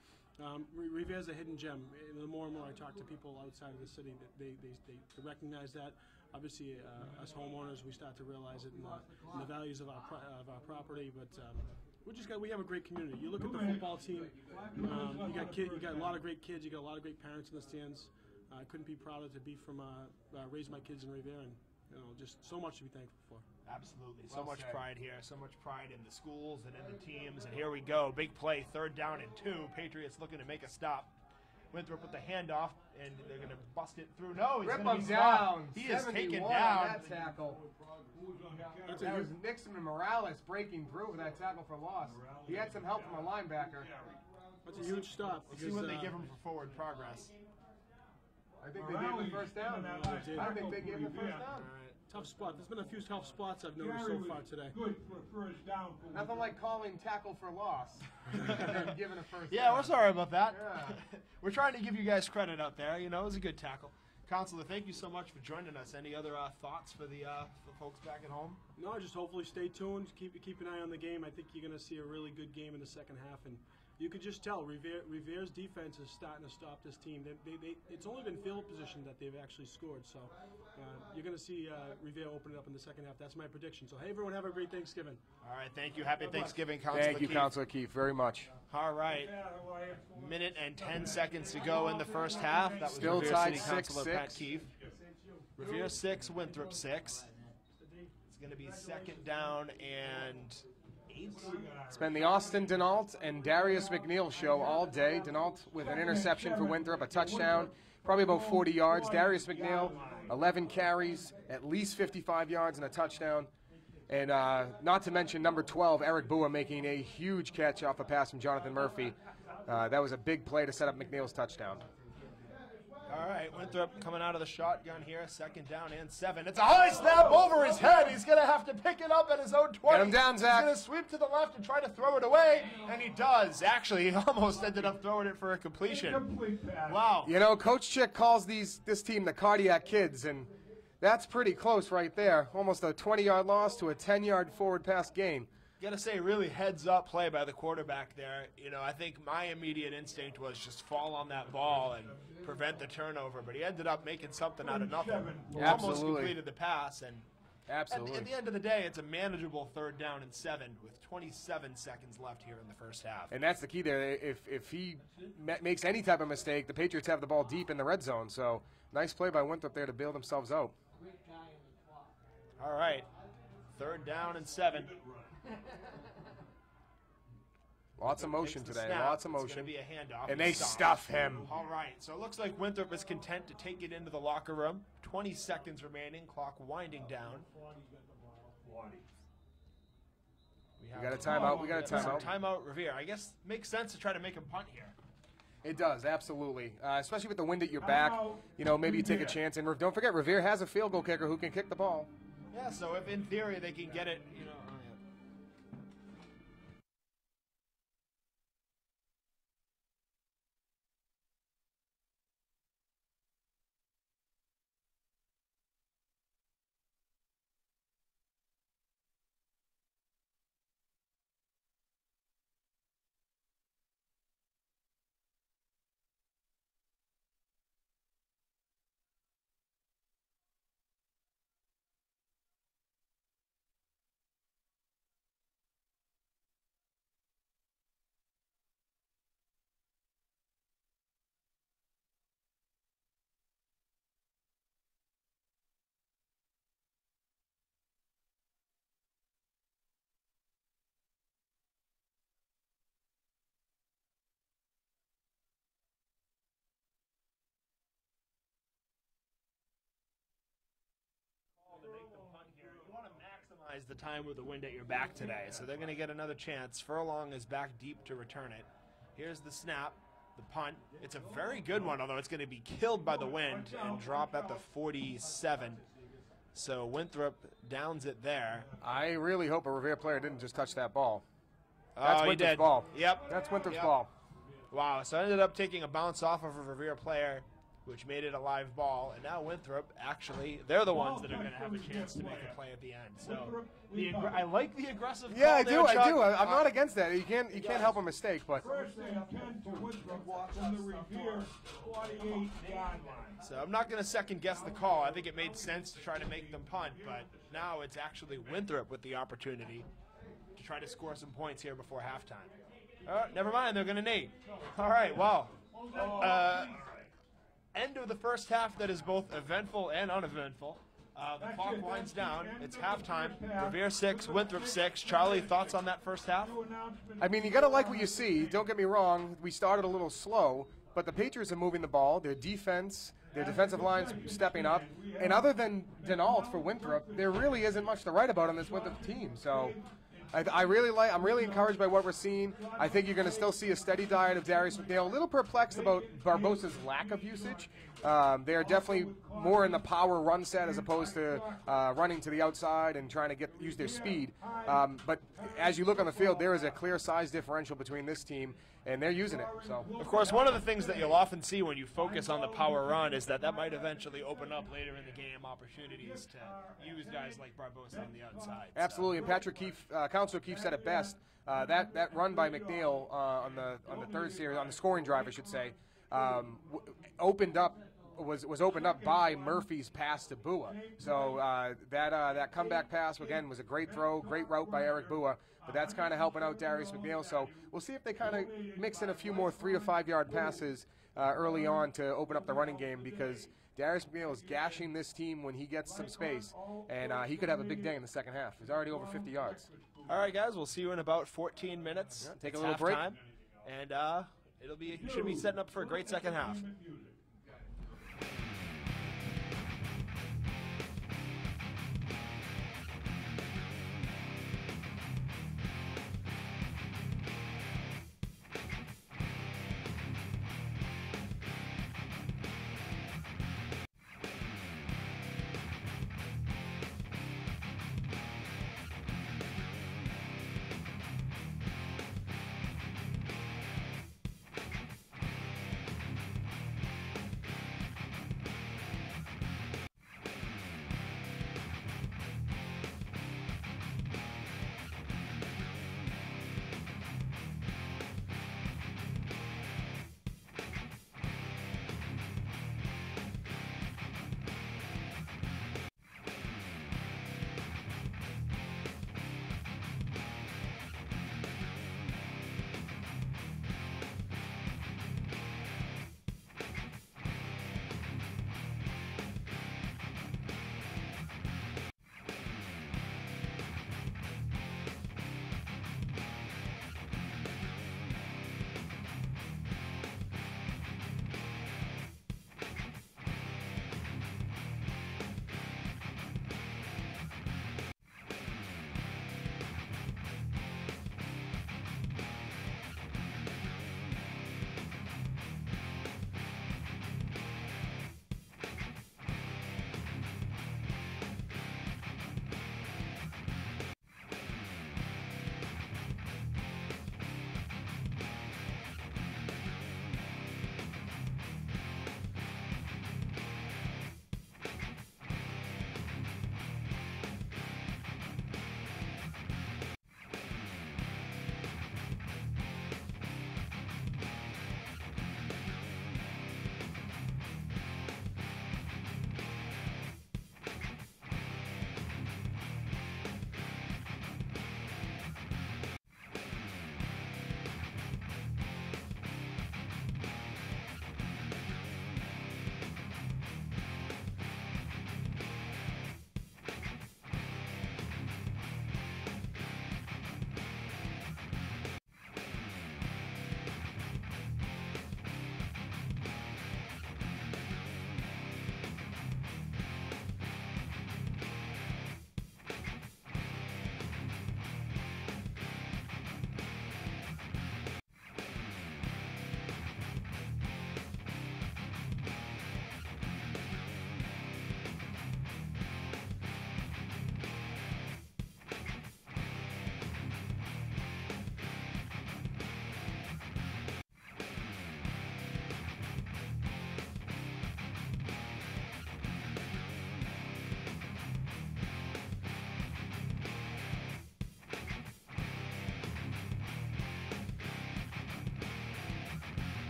Revere is a hidden gem. The more and more I talk to people outside of the city, they recognize that. Obviously, us homeowners, we start to realize it in the values of our property. But we have a great community. You look at the football team. You got a lot of great kids. You got a lot of great parents in the stands. I couldn't be prouder to be from raise my kids in Revere, and just so much to be thankful for. Absolutely. So much pride here. So much pride in the schools and in the teams. And here we go. Big play. 3rd down and 2. Patriots looking to make a stop. Winthrop with the handoff, and they're going to bust it through. No, he's going to be down. He is taken down. That tackle. That was Nixon and Morales breaking through with that tackle for loss. He had some help from a linebacker. That's a huge stop. Let's see what they give him for forward progress. I think they gave him the first down. I don't think they gave him the first down. Tough spot. There's been a few tough spots I've noticed so far today. Good for first down. Nothing like calling tackle for loss and then giving a first down. Yeah, we're sorry about that. Yeah. We're trying to give you guys credit out there. It was a good tackle. Counselor, thank you so much for joining us. Any other thoughts for the folks back at home? No, just hopefully stay tuned. Keep an eye on the game. I think you're going to see a really good game in the second half, and you could just tell Revere's defense is starting to stop this team. It's only been field position that they've actually scored, so you're going to see Revere open it up in the second half. That's my prediction. So, hey, everyone, have a great Thanksgiving. All right, thank you. Happy Thanksgiving, Counselor Thank you, Keefe. Counselor Keefe, very much. All right, minute and 10 seconds to go in the first half. That was Still Revere tied City Councilor 6-6. Pat Keefe. Revere 6, Winthrop 6. It's going to be 2nd down and 8. It's been the Austin Denault and Darius McNeil show all day. Denault with an interception for Winthrop, a touchdown, probably about 40 yards. Darius McNeil, 11 carries, at least 55 yards and a touchdown. And not to mention number 12, Eric Boer, making a huge catch off a pass from Jonathan Murphy. That was a big play to set up McNeil's touchdown. All right, Winthrop coming out of the shotgun here, 2nd down and 7. It's a high snap over his head. He's going to have to pick it up at his own 20. Get him down, Zach. He's going to sweep to the left and try to throw it away, and he does. Actually, he almost ended up throwing it for a completion. Wow. Coach Chick calls this team the Cardiac Kids, and that's pretty close right there. Almost a 20-yard loss to a 10-yard forward pass gain. Gotta say, really heads-up play by the quarterback there. I think my immediate instinct was just fall on that ball and prevent the turnover, but he ended up making something out of nothing. Almost completed the pass, and absolutely. At the end of the day, it's a manageable 3rd down and 7 with 27 seconds left here in the first half. And that's the key there. If he makes any type of mistake, the Patriots have the ball deep in the red zone. So nice play by Winthrop there to bail themselves out. All right, 3rd down and 7. Lots of motion today. Lots of motion. It's going to be a handoff. And they stuff him. All right. So it looks like Winthrop is content to take it into the locker room. 20 seconds remaining. Clock winding down. We got a timeout. We got a timeout. Timeout, Revere. I guess makes sense to try to make a punt here. It does, absolutely. Especially with the wind at your back. Maybe you take a chance. And don't forget, Revere has a field goal kicker who can kick the ball. Yeah, so if in theory they can get it, the time with the wind at your back today. So they're going to get another chance. Furlong is back deep to return it. Here's the snap. the punt. It's a very good one, although it's going to be killed by the wind and drop at the 47. So Winthrop downs it there. I really hope a Revere player didn't just touch that ball. That's Oh, he Winthrop's did. ball. Yep. That's Winthrop's Yep. ball. Wow, so I ended up taking a bounce off of a Revere player, which made it a live ball, and now Winthrop, actually, they're the ones that are going to have a chance to make a play at the end. So I like the aggressive call Yeah, I there, do. Chuck. I do. I'm not against that. You can't help a mistake, but First and 10 to Winthrop from the Revere 48-yard line. So I'm not going to second guess the call. I think it made sense to try to make them punt, but now it's actually Winthrop with the opportunity to try to score some points here before halftime. Never mind, they're going to nade. All right, well, end of the first half that is both eventful and uneventful. The clock winds down. It's halftime. Revere 6, Winthrop 6. Charlie, thoughts on that first half? I mean, you got to like what you see. Don't get me wrong. We started a little slow, but the Patriots are moving the ball. Their defensive line's stepping up. And other than Denault for Winthrop, there really isn't much to write about on this Winthrop team. So I'm really encouraged by what we're seeing. I think you're going to still see a steady diet of Darius McNeil. A little perplexed about Barbosa's lack of usage. They are definitely more in the power run set as opposed to running to the outside and trying to use their speed. But as you look on the field, there is a clear size differential between this team, and they're using it. So, of course, one of the things that you'll often see when you focus on the power run is that might eventually open up later in the game opportunities to use guys like Barbosa on the outside. Absolutely, and Patrick Keefe, Counselor Keefe said it best. That run by McNeil on the third series, on the scoring drive, I should say, was opened up by Murphy's pass to Bua. So that comeback pass again was a great throw, great route by Eric Bua. But that's kind of helping out Darius McNeil. So we'll see if they kind of mix in a few more 3 to 5 yard passes early on to open up the running game, because Darius McNeil is gashing this team when he gets some space, and he could have a big day in the second half. He's already over 50 yards. All right, guys, we'll see you in about 14 minutes. Yeah, take a little break. And should be setting up for a great second half.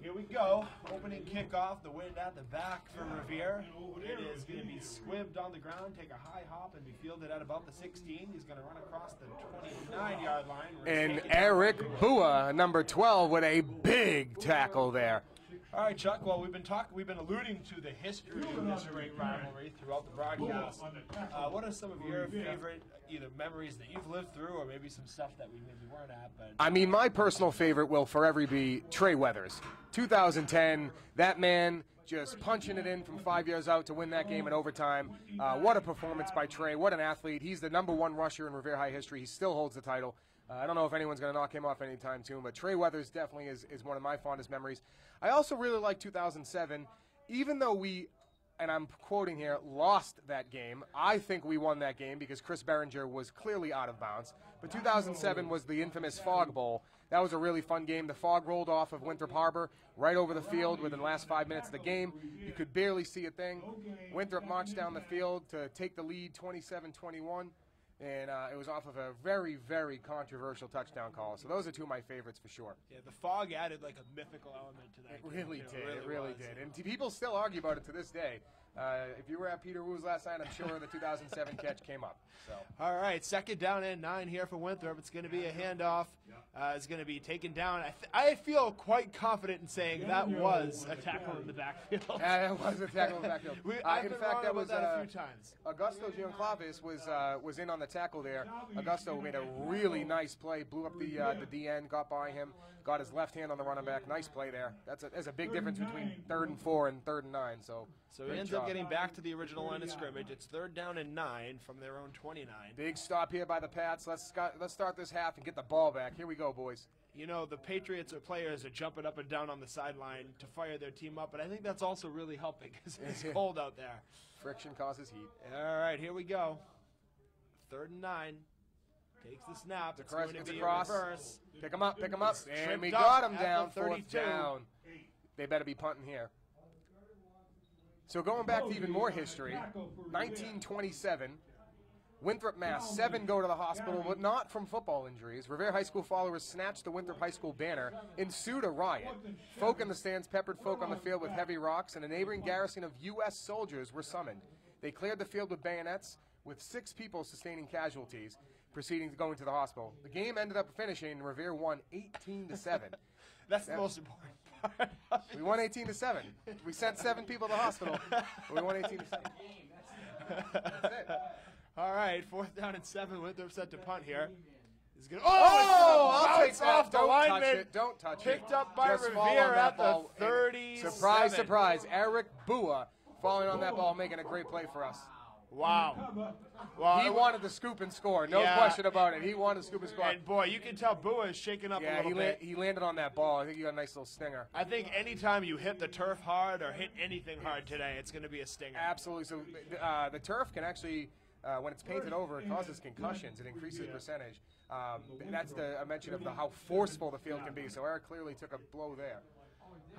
Here we go. Opening kickoff. The wind at the back for Revere. It is going to be squibbed on the ground, take a high hop, and be fielded at about the 16. He's going to run across the 29-yard line. And Eric Bua, number 12, with a big tackle there. All right, Chuck. Well, we've been alluding to the history of this great rivalry throughout the broadcast. What are some of your favorite either memories that you've lived through, or maybe some stuff that we maybe weren't at? But I mean, my personal favorite will forever be Trey Weathers. 2010, that man just punching it in from 5 yards out to win that game in overtime. What a performance by Trey. What an athlete. He's the #1 rusher in Revere High history. He still holds the title. I don't know if anyone's going to knock him off anytime soon, but Trey Weathers definitely is one of my fondest memories. I also really like 2007. Even though we, and I'm quoting here, lost that game, I think we won that game because Chris Behringer was clearly out of bounds. But 2007 was the infamous Fog Bowl. That was a really fun game. The fog rolled off of Winthrop Harbor right over the field within the last 5 minutes of the game. You could barely see a thing. Winthrop marched down the field to take the lead 27-21. And it was off of a very, very controversial touchdown call. So those are two of my favorites for sure. Yeah, the fog added like a mythical element to that. It really did. It really did. And people still argue about it to this day. If you were at Peter Wu's last night, I'm sure the 2007 catch came up. So. All right, 2nd down and 9 here for Winthrop. It's going to be a handoff. It's going to be taken down. I feel quite confident in saying that was a tackle in the backfield. Yeah, that was a tackle in the backfield. In fact, that was that a few times. Augusto Gianclavis was in on the tackle there. Augusto made a really nice play, blew up the DN, got by him, got his left hand on the running back. Nice play there. There's a big difference between 3rd and 4 and 3rd and 9. So he ends up getting back to the original line of scrimmage. It's 3rd down and 9 from their own 29. Big stop here by the Pats. Let's start this half and get the ball back. Here we go, boys. You know, the Patriots players are jumping up and down on the sideline to fire their team up, but I think that's also really helping because it's cold out there. Friction causes heat. All right, here we go. 3rd and 9. Takes the snap. It's going to be a reverse. Pick him up. And we Tripped got up him at down. the 32. 4th down. They better be punting here. So going back to even more history, 1927, Winthrop, Mass. 7 go to the hospital, but not from football injuries. Revere High School followers snatched the Winthrop High School banner. Ensued a riot. Folk in the stands peppered folk on the field with heavy rocks, and a neighboring garrison of U.S. soldiers were summoned. They cleared the field with bayonets, with 6 people sustaining casualties, proceeding to go into the hospital. The game ended up finishing, and Revere won 18-7. That's the most important part. We won 18-7. We sent 7 people to the hospital. We won 18-7. That's it. All right, 4th down and 7. Winthrop set to punt here. He's gonna. I'll take that. Off the Don't lineman. touch it. Don't touch it. Picked up by Just fall Revere on that at the ball. 30. Surprise, surprise. Eric Bua falling on that ball, making a great play for us. Wow. Well, He wanted to scoop and score. No question about it. He wanted to scoop and score. And boy, you can tell Bua is shaking up a little bit. He landed on that ball. I think he got a nice little stinger. I think anytime you hit the turf hard or hit anything hard today, it's going to be a stinger. Absolutely. So the turf can actually, when it's painted over, it causes concussions. It increases percentage. That's a mention of how forceful the field can be. So Eric clearly took a blow there.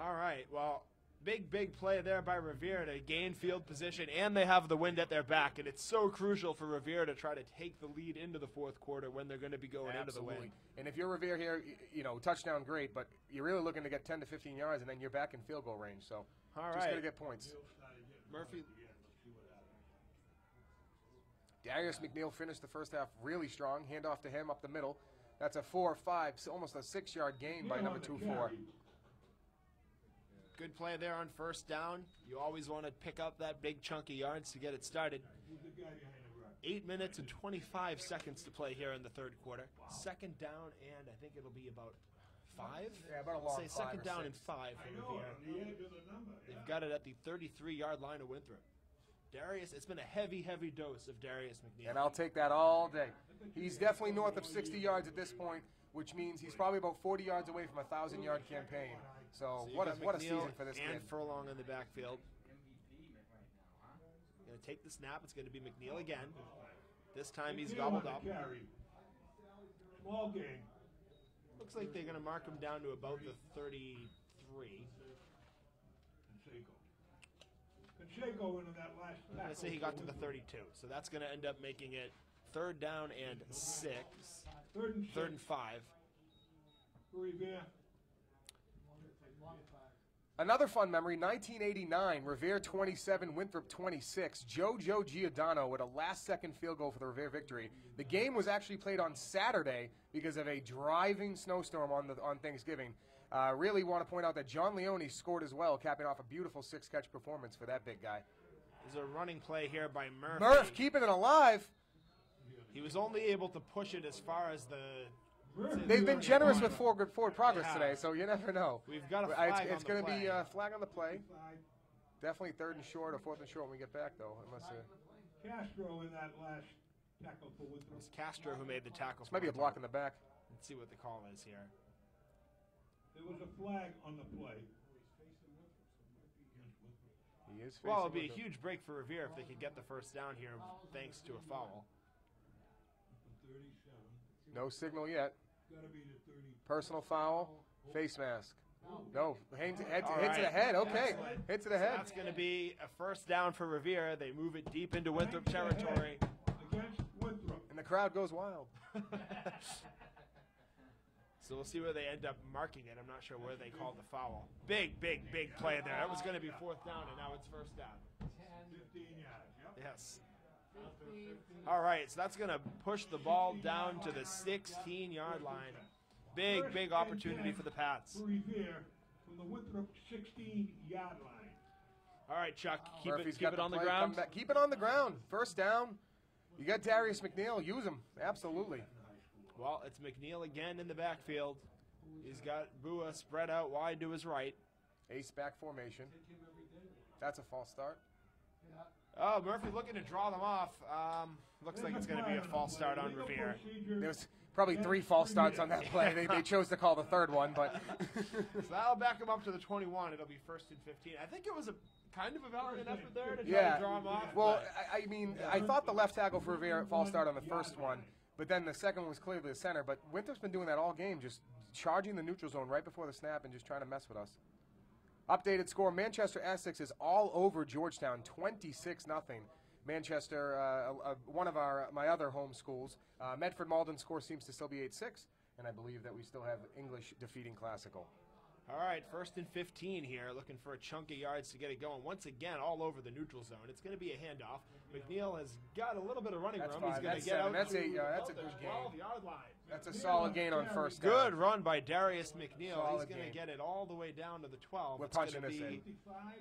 All right. Well, big play there by Revere to gain field position, and they have the wind at their back, and it's so crucial for Revere to try to take the lead into the 4th quarter when they're going to be going into the wind. And if you're Revere here, touchdown great, but you're really looking to get 10 to 15 yards, and then you're back in field goal range. So just got to get points. Murphy. Darius McNeil finished the first half really strong. Handoff to him up the middle. That's a 4 or 5, almost a 6-yard gain by number 2-4. Good play there on 1st down. You always want to pick up that big chunk of yards to get it started. 8 minutes and 25 seconds to play here in the 3rd quarter. 2nd down, and I think it'll be about 5? Yeah, about a long Say 2nd 5 down or and 6. 5 for Revere. They've got it at the 33-yard line of Winthrop. Darius, it's been a heavy dose of Darius McNeil. And I'll take that all day. He's definitely north of 60 yards at this point, which means he's probably about 40 yards away from a 1,000-yard campaign. So what a season for this kid. And Furlong in the backfield. Going to take the snap. It's going to be McNeil again. This time he's gobbled up. Small game. Looks like they're going to mark him down to about the 33. Pacheco into that last I'm going to say he got to the 32. So that's going to end up making it 3rd down and 6. 3rd and 5. Revere. Another fun memory, 1989, Revere 27, Winthrop 26. Joe Giordano with a last-second field goal for the Revere victory. The game was actually played on Saturday because of a driving snowstorm on Thanksgiving. Really want to point out that John Leone scored as well, capping off a beautiful 6-catch performance for that big guy. There's a running play here by Murphy. Murph keeping it alive. He was only able to push it as far as the... They've been generous with forward progress today, so you never know. We've got a flag It's on going the to be play. a flag on the play. Definitely 3rd and short or 4th and short when we get back, though. Unless Castro in that last tackle for Winthrop. It's Castro who made the tackle. this might be a block in the back. Let's see what the call is here. There was a flag on the play. He is facing Well, it'll be a Winthrop. huge break for Revere if they could get the first down here thanks to a foul. 37. No signal yet. Gotta be the 30. Personal foul. Face mask. No. Hit to the right. head. Okay. Hit to the head. That's going to be a first down for Revere. They move it deep into Winthrop territory. Against Winthrop. And the crowd goes wild. So we'll see where they end up marking it. I'm not sure where they called the foul. Big play there. That was going to be 4th down, and now it's first down. 15 yards. Yep. Yes. All right, so that's going to push the ball down to the 16-yard line. Big opportunity for the Pats. For Revere from the Winthrop 16-yard line. All right, Chuck, keep Murphy's it got on the play, ground. come back. Keep it on the ground. First down. You got Darius McNeil. Use him. Absolutely. Well, it's McNeil again in the backfield. He's got Bua spread out wide to his right. Ace back formation. That's a false start. Oh, Murphy looking to draw them off. Looks like it's going to be a false start on Revere. There's probably 3 false starts on that play. They chose to call the 3rd one, but So that'll back him up to the 21. It'll be 1st and 15. I think it was a kind of a valiant effort there to try to draw him off. Well, I mean, I thought the left tackle for Revere false start on the first one, but then the second one was clearly the center. But Winthrop's been doing that all game, just charging the neutral zone right before the snap and just trying to mess with us. Updated score, Manchester Essex is all over Georgetown, 26-0. Manchester, one of my other home schools. Medford Malden score seems to still be 8-6, and I believe that we still have English defeating Classical. All right, 1st and 15 here, looking for a chunk of yards to get it going. Once again, all over the neutral zone. It's going to be a handoff. McNeil has got a little bit of running That's room. 5, He's going that's to get 7, out that's to 8, that's a about good the gain. 12-yard line. That's a solid gain on first down. Good run by Darius McNeil. Solid He's going gain. to get it all the way down to the 12. We're It's gonna punching this be in.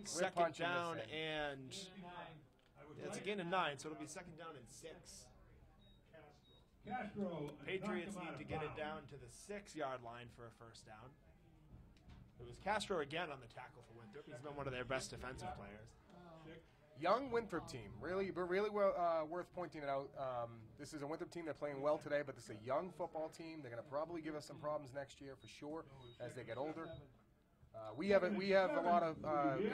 second punching this down in. and it's a gain of 9, so it'll be 2nd down and 6. Castro. Patriots need to get it down to the 6-yard line for a first down. It was Castro again on the tackle for Winthrop. He's been one of their best defensive players. Young Winthrop team, really well, worth pointing it out. This is a Winthrop team. They're playing well today, but this is a young football team. They're going to probably give us some problems next year for sure as they get older. We have a lot of,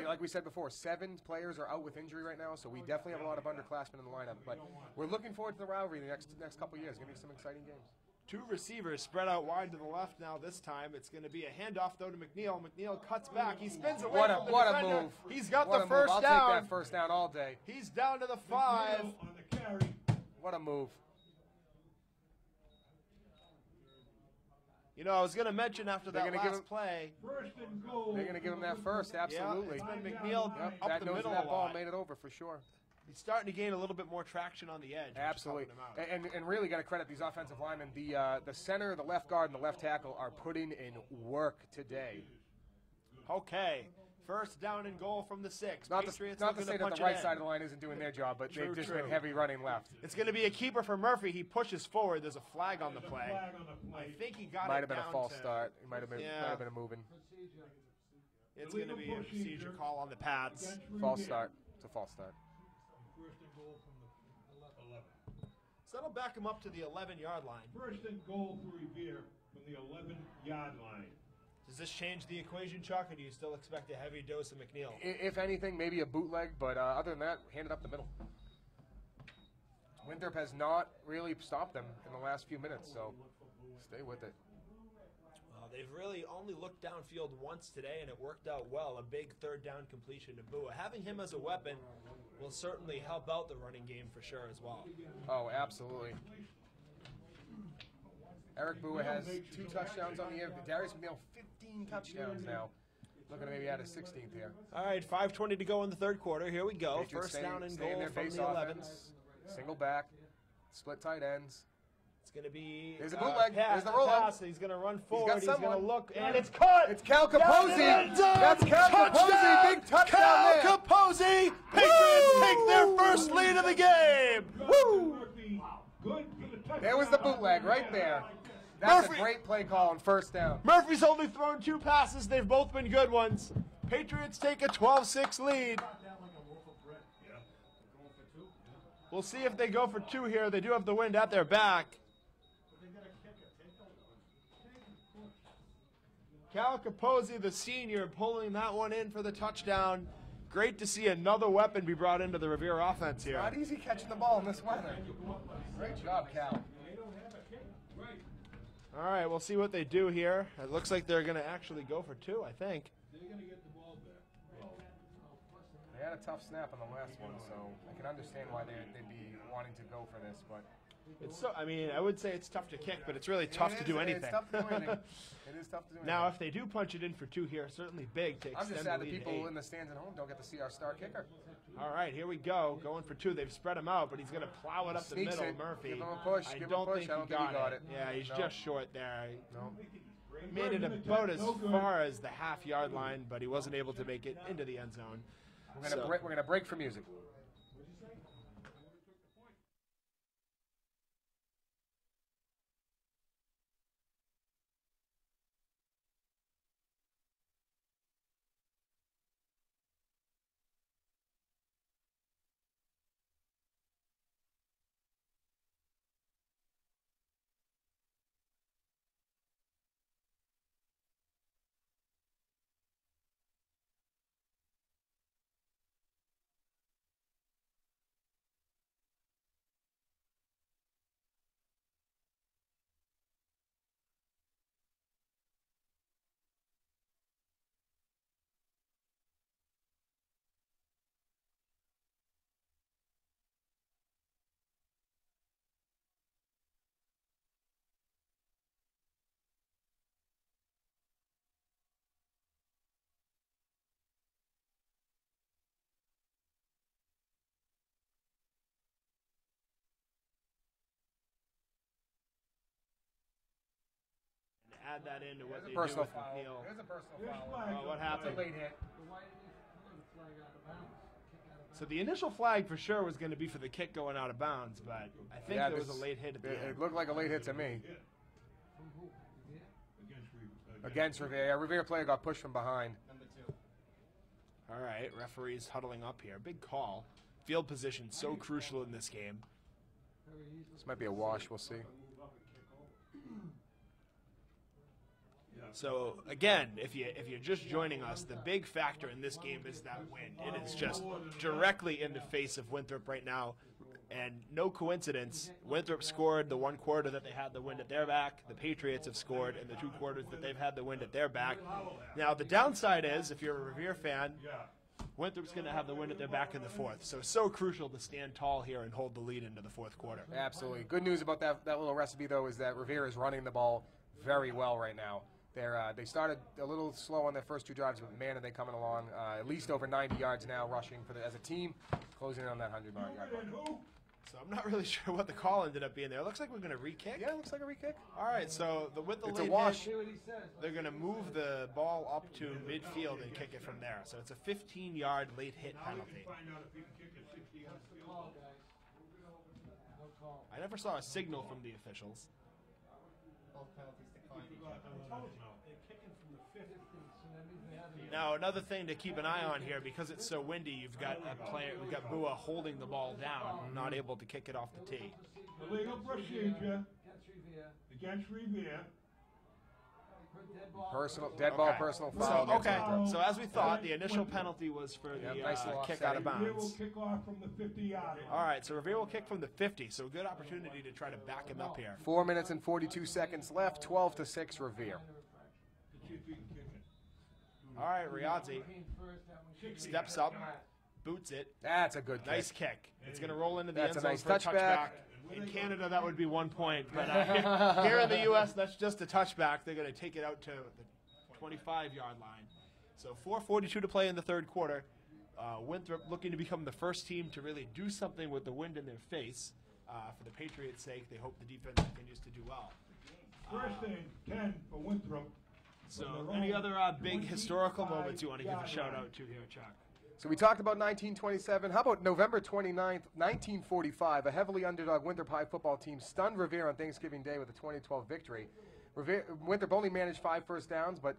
like we said before, 7 players are out with injury right now, so we definitely have a lot of underclassmen in the lineup. But we're looking forward to the rivalry the next couple of years. It's going to be some exciting games. 2 receivers spread out wide to the left now. This time it's going to be a handoff, though, to McNeil. McNeil cuts back. He spins away from the What a defender. move. He's got What the a first move. down. I'll take that first down all day. He's down to the 5. On the carry. What a move. You know, I was going to mention after They're that gonna give last him- play. First and goal. They're going to give him that first, absolutely. Yeah, it's been McNeil Yep, up that the nose middle of that a ball lot. made it over for sure. He's starting to gain a little bit more traction on the edge. which is Absolutely, helping him out. and really got to credit these offensive linemen. The center, the left guard, and the left tackle are putting in work today. Okay, first down and goal from the 6. Not to Patriots say looking that punch the it right in. side of the line isn't doing their job, but they've just True. been heavy running left. It's going to be a keeper for Murphy. He pushes forward. There's a flag on the play. Flag on the I play. think he got Might it have been down a false to- start. It might have been a moving It's going to be a procedure call on the Pats. Against false Revere. start. It's a false start. First and goal from the 11. So that'll back him up to the 11-yard line. First and goal for Revere from the 11-yard line. Does this change the equation, Chuck, or do you still expect a heavy dose of McNeil? If anything, maybe a bootleg, but other than that, hand it up the middle. Winthrop has not really stopped them in the last few minutes, so stay with it. Well, they've really only looked downfield once today, and it worked out well. A big 3rd down completion to Bua. Having him as a weapon will certainly help out the running game for sure as well. Oh, absolutely. Eric Bua has 2 touchdowns on the year. Darius McNeil, 15 touchdowns now. Looking to maybe add a 16th here. All right, 5:20 to go in the third quarter. Here we go. Patriots First down and stay in goal their from base the 11. offense. Single back, split tight ends. It's going to be There's a bootleg. pass, There's the rollout. pass. He's going to run forward. He's going to someone. look, and it's caught. It's Cal Got Capozzi. it done. That's Cal Capozzi. Touchdown. Big touchdown Cal there. Capozzi. Patriots take their first lead of the game. Woo! Good for the touchdown. There was the bootleg right there. That's Murphy. a great play call on first down. Murphy's only thrown 2 passes. They've both been good ones. Patriots take a 12-6 lead. We'll see if they go for 2 here. They do have the wind at their back. Cal Capozzi, the senior, pulling that one in for the touchdown. Great to see another weapon be brought into the Revere offense here. Not easy catching the ball in this weather. Great job, Cal. All right, we'll see what they do here. It looks like they're going to actually go for 2, I think. They had a tough snap on the last one, so I can understand why they'd be wanting to go for this, but It's so. I mean, I would say it's tough to kick, but it's really tough to do anything. It's tough to do anything. It is tough to do anything. Now, if they do punch it in for 2 here, certainly big to I'm extend just the sad that lead to people 8. in the stands at home don't get to see our star kicker. All right, here we go. Going for 2. They've spread him out, but he's going to plow it up the Sneaks middle. it. Murphy. Give him a push. I Give him a don't push. think I don't think he got it. Yeah, he's No. just short there. No. He made it about as far as the half-yard line, but he wasn't able to make it into the end zone. We're gonna break for music. Add that into what they do Personal with foul. McNeil. There's a personal foul. What It's happened? a late hit. So the initial flag for sure was going to be for the kick going out of bounds, but I think there was a late hit at the end. It looked like a late hit to me. Against Revere. Revere player got pushed from behind. All right, referees huddling up here. Big call. Field position so crucial in this game. This might be a wash. We'll see. So again, if you're just joining us, the big factor in this game is that wind. It is just directly in the face of Winthrop right now, and no coincidence. Winthrop scored the 1 quarter that they had the wind at their back. The Patriots have scored in the 2 quarters that they've had the wind at their back. Now the downside is, if you're a Revere fan, Winthrop's going to have the wind at their back in the 4th. So crucial to stand tall here and hold the lead into the 4th quarter. Absolutely. Good news about that little recipe, though, is that Revere is running the ball very well right now. They started a little slow on their first 2 drives, but man, are they coming along. At least over 90 yards now rushing as a team, closing in on that 100-yard mark. So I'm not really sure what the call ended up being there. It looks like we're going to re-kick. Yeah, it looks like a re-kick. All right, so with the It's a late wash. hit, they're going to move the ball up to midfield and kick it from there. So it's a 15-yard late hit penalty. I never saw a signal from the officials. Now another thing to keep an eye on here, because it's so windy, we've got Bua holding the ball down, not able to kick it off the tee. Illegal procedure against Revere. Dead ball, personal foul. So, okay, so as we thought, the initial penalty was for the nice little kick offside. out of Revere will bounds. kick off from the 50-yard line. All right, so Revere will kick from the 50, so a good opportunity to try to back him up here. 4 minutes and 42 seconds left. 12-6 Revere. See if he can kick it. All right, Riazzi steps up, boots it. That's a good kick. Nice kick. It's going to roll into the That's end a zone nice for a touchback. touchback. In Canada, that would be 1 point, but here in the U.S., that's just a touchback. They're going to take it out to the 25-yard line. So 4:42 to play in the third quarter. Winthrop looking to become the first team to really do something with the wind in their face. For the Patriots' sake, they hope the defense continues to do well. First and 10 for Winthrop. So any other big historical moments you want to give a shout out to here, Chuck? So we talked about 1927. How about November 29th, 1945? A heavily underdog Winthrop High football team stunned Revere on Thanksgiving Day with a 2012 victory. Winthrop only managed 5 first downs, but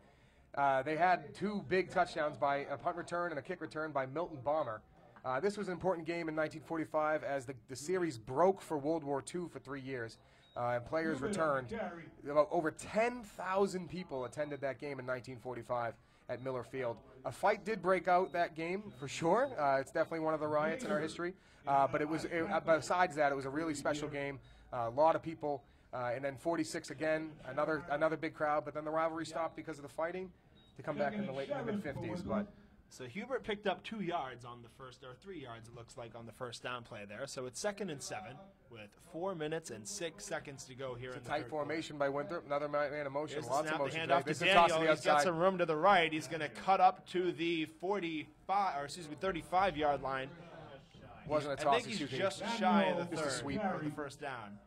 they had 2 big touchdowns by a punt return and a kick return by Milton Bomber. This was an important game in 1945 as the series broke for World War II for 3 years. And players returned. Over 10,000 people attended that game in 1945 at Miller Field. A fight did break out that game, for sure. It's definitely one of the riots in our history. But besides that, it was a really special game. A lot of people. And then 46 again, another big crowd. But then the rivalry stopped because of the fighting to come back in the mid-50s. But so Hubert picked up 2 yards on the first, or 3 yards it looks like, on the first down play there. So it's 2nd and 7 with 4 minutes and 6 seconds to go here in the tight third formation by Winthrop. Another man in motion. Here's Lots the snap, of motion. the handoff to This is a toss to Daniel. the He's got outside. some room to the right. He's going to cut up to the 35-yard line. Wasn't a I toss. think he's just shy of the third, sweep. or the first down.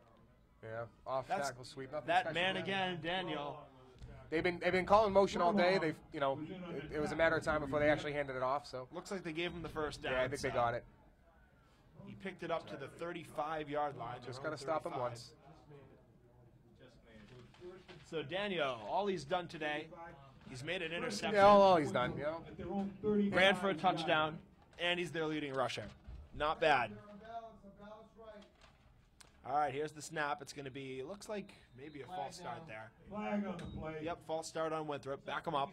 Yeah, off tackle sweep. Nothing That special man there. again, Daniel. They've been calling motion all day. It was a matter of time before they actually handed it off. So Looks like they gave him the first down. yeah, I think they got it. He picked it up to the 35-yard line. Just got to stop him once. So Daniel, all he's done today, he's made an interception, Yeah, all he's done. You know, At their own 30 ran for a touchdown, and he's their leading rusher. Not bad. All right, here's the snap. It's going to be, it looks like maybe a false start there. Flag on the play. Yep, false start on Winthrop. Back him up.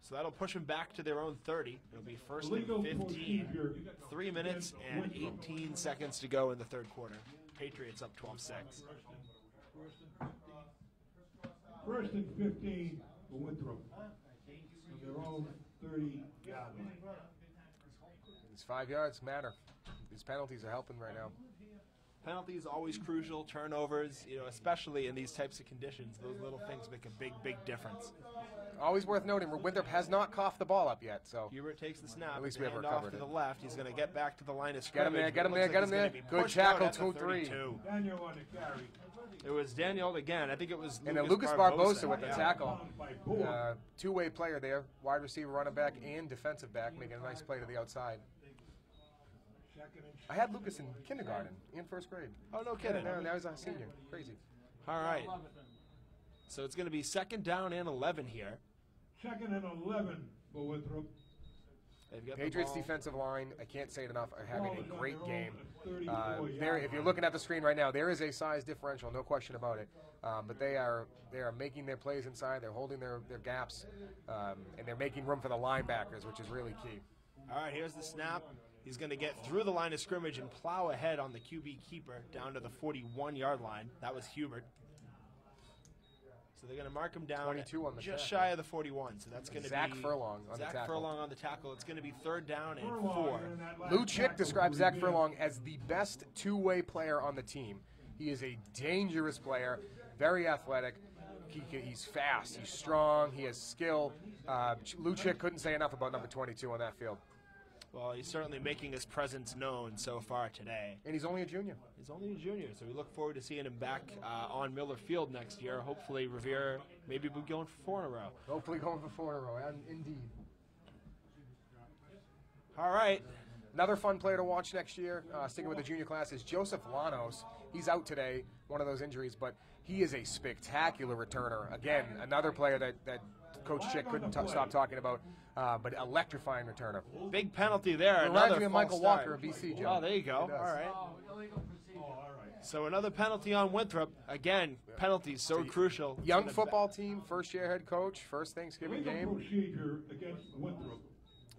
So that'll push them back to their own 30. It'll be 1st Illegal and 15. procedure 3 minutes and 18 seconds to go in the third quarter. Patriots up 12-6. First and 15 for Winthrop. On their own 30-yard line. these 5 yards matter. These penalties are helping right now. Penalties always crucial. Turnovers, especially in these types of conditions, those little things make a big, big difference. Always worth noting, Winthrop has not coughed the ball up yet. So Hubert takes the snap. At least the we have handoff recovered to it. the left. He's going to get back to the line of Get him scrimmage. there, get him but it there, looks get like him he's there. gonna be Good pushed out tackle, at the 2-3. 32. Daniel on the carry. It was Daniel again. I think it was and then Lucas Barbosa with the yeah. tackle. By Boer. Two-way player there, wide receiver, running back, and defensive back, making a nice play to the outside. Second and I had Lucas in kindergarten, in 1st grade. Oh, no kidding. Now he's a senior. Crazy. All right. So it's going to be 2nd down and 11 here. second and 11 for Winthrop. They've got Patriots the ball. defensive line, I can't say it enough, are having a great game. 34-yard If you're looking at the screen right now, there is a size differential, no question about it. But they are making their plays inside. They're holding their gaps, and they're making room for the linebackers, which is really key. All right, here's the snap. He's going to get through the line of scrimmage and plow ahead on the QB keeper down to the 41-yard line. That was Hubert. So they're going to mark him down 22 on the just tackle. shy of the 41. So that's going to be Zach Furlong on the Zach tackle. Furlong on the tackle. It's going to be 3rd down and Furlong 4. in that last Lou Chick tackle describes for Zach Revere. Furlong as the best two-way player on the team. He is a dangerous player, very athletic. He's fast, he's strong, he has skill. Lou Chick couldn't say enough about number 22 on that field. Well, he's certainly making his presence known so far today. And he's only a junior. He's only a junior, so we look forward to seeing him back on Miller Field next year. Hopefully, Revere maybe be going for 4 in a row. Hopefully going for 4 in a row, indeed. All right. Another fun player to watch next year, sticking with the junior class, is Joseph Lanos. He's out today, one of those injuries, but he is a spectacular returner. Again, another player that Coach Chick couldn't stop talking about, but electrifying returner. Big penalty there. Reminds Another me of false Michael start. Walker of BC, Joe. Oh, there you go. It does. All right. Oh, all right. So another penalty on Winthrop. Again, penalties so crucial. Young Gonna football team, first-year head coach, first Thanksgiving Legal game. procedure against Winthrop.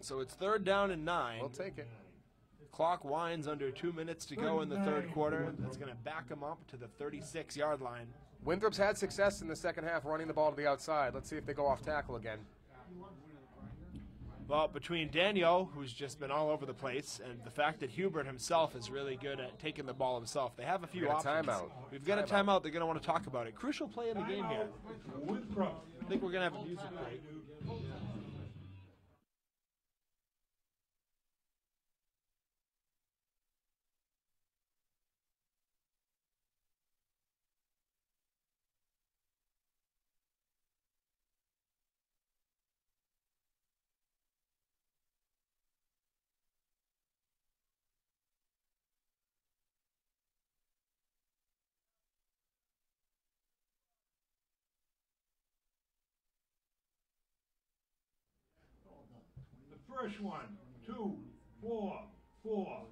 So it's 3rd down and 9. We'll take it. Clock winds under 2 minutes to go in the third quarter. That's going to back them up to the 36-yard line. Winthrop's had success in the second half running the ball to the outside. Let's see if they go off tackle again. Well, between Daniel, who's just been all over the place, and the fact that Hubert himself is really good at taking the ball himself, they have a few We've got a options. timeout. We've got a timeout. They're going to want to talk about it. Crucial play in the game here. Winthrop I think we're going to have a music break. First one, 2, 4, 4,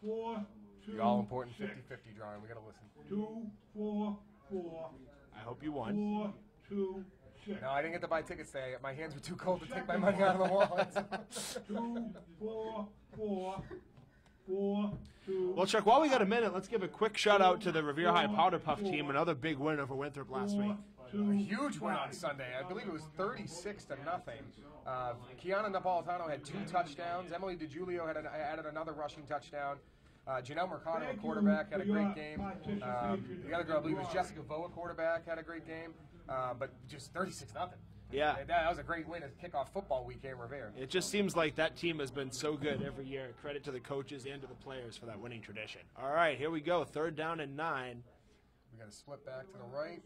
4, 2, The all-important 6. 50-50 drawing. We got to listen. 2, 4, 4. I hope you won. 4, 2, 6. No, I didn't get to buy tickets today. My hands were too cold to take my money out of the wallet. 2, 4, 4, 4, 2. Well, Chuck, while we got a minute, let's give a quick shout out to the Revere High Powder Puff team. Another big win over Winthrop last week. A huge win on Sunday. I believe it was 36-0. Kiana Napolitano had 2 touchdowns. Emily DiGiulio had added another rushing touchdown. Janelle Mercado, a quarterback, had a great game. The other girl, I believe, was Jessica Voa, quarterback, had a great game. But just 36-0. Yeah. That was a great win to kick off football week in Revere. It just seems like that team has been so good every year. Credit to the coaches and to the players for that winning tradition. All right, here we go. 3rd down and 9. We got to split back to the right.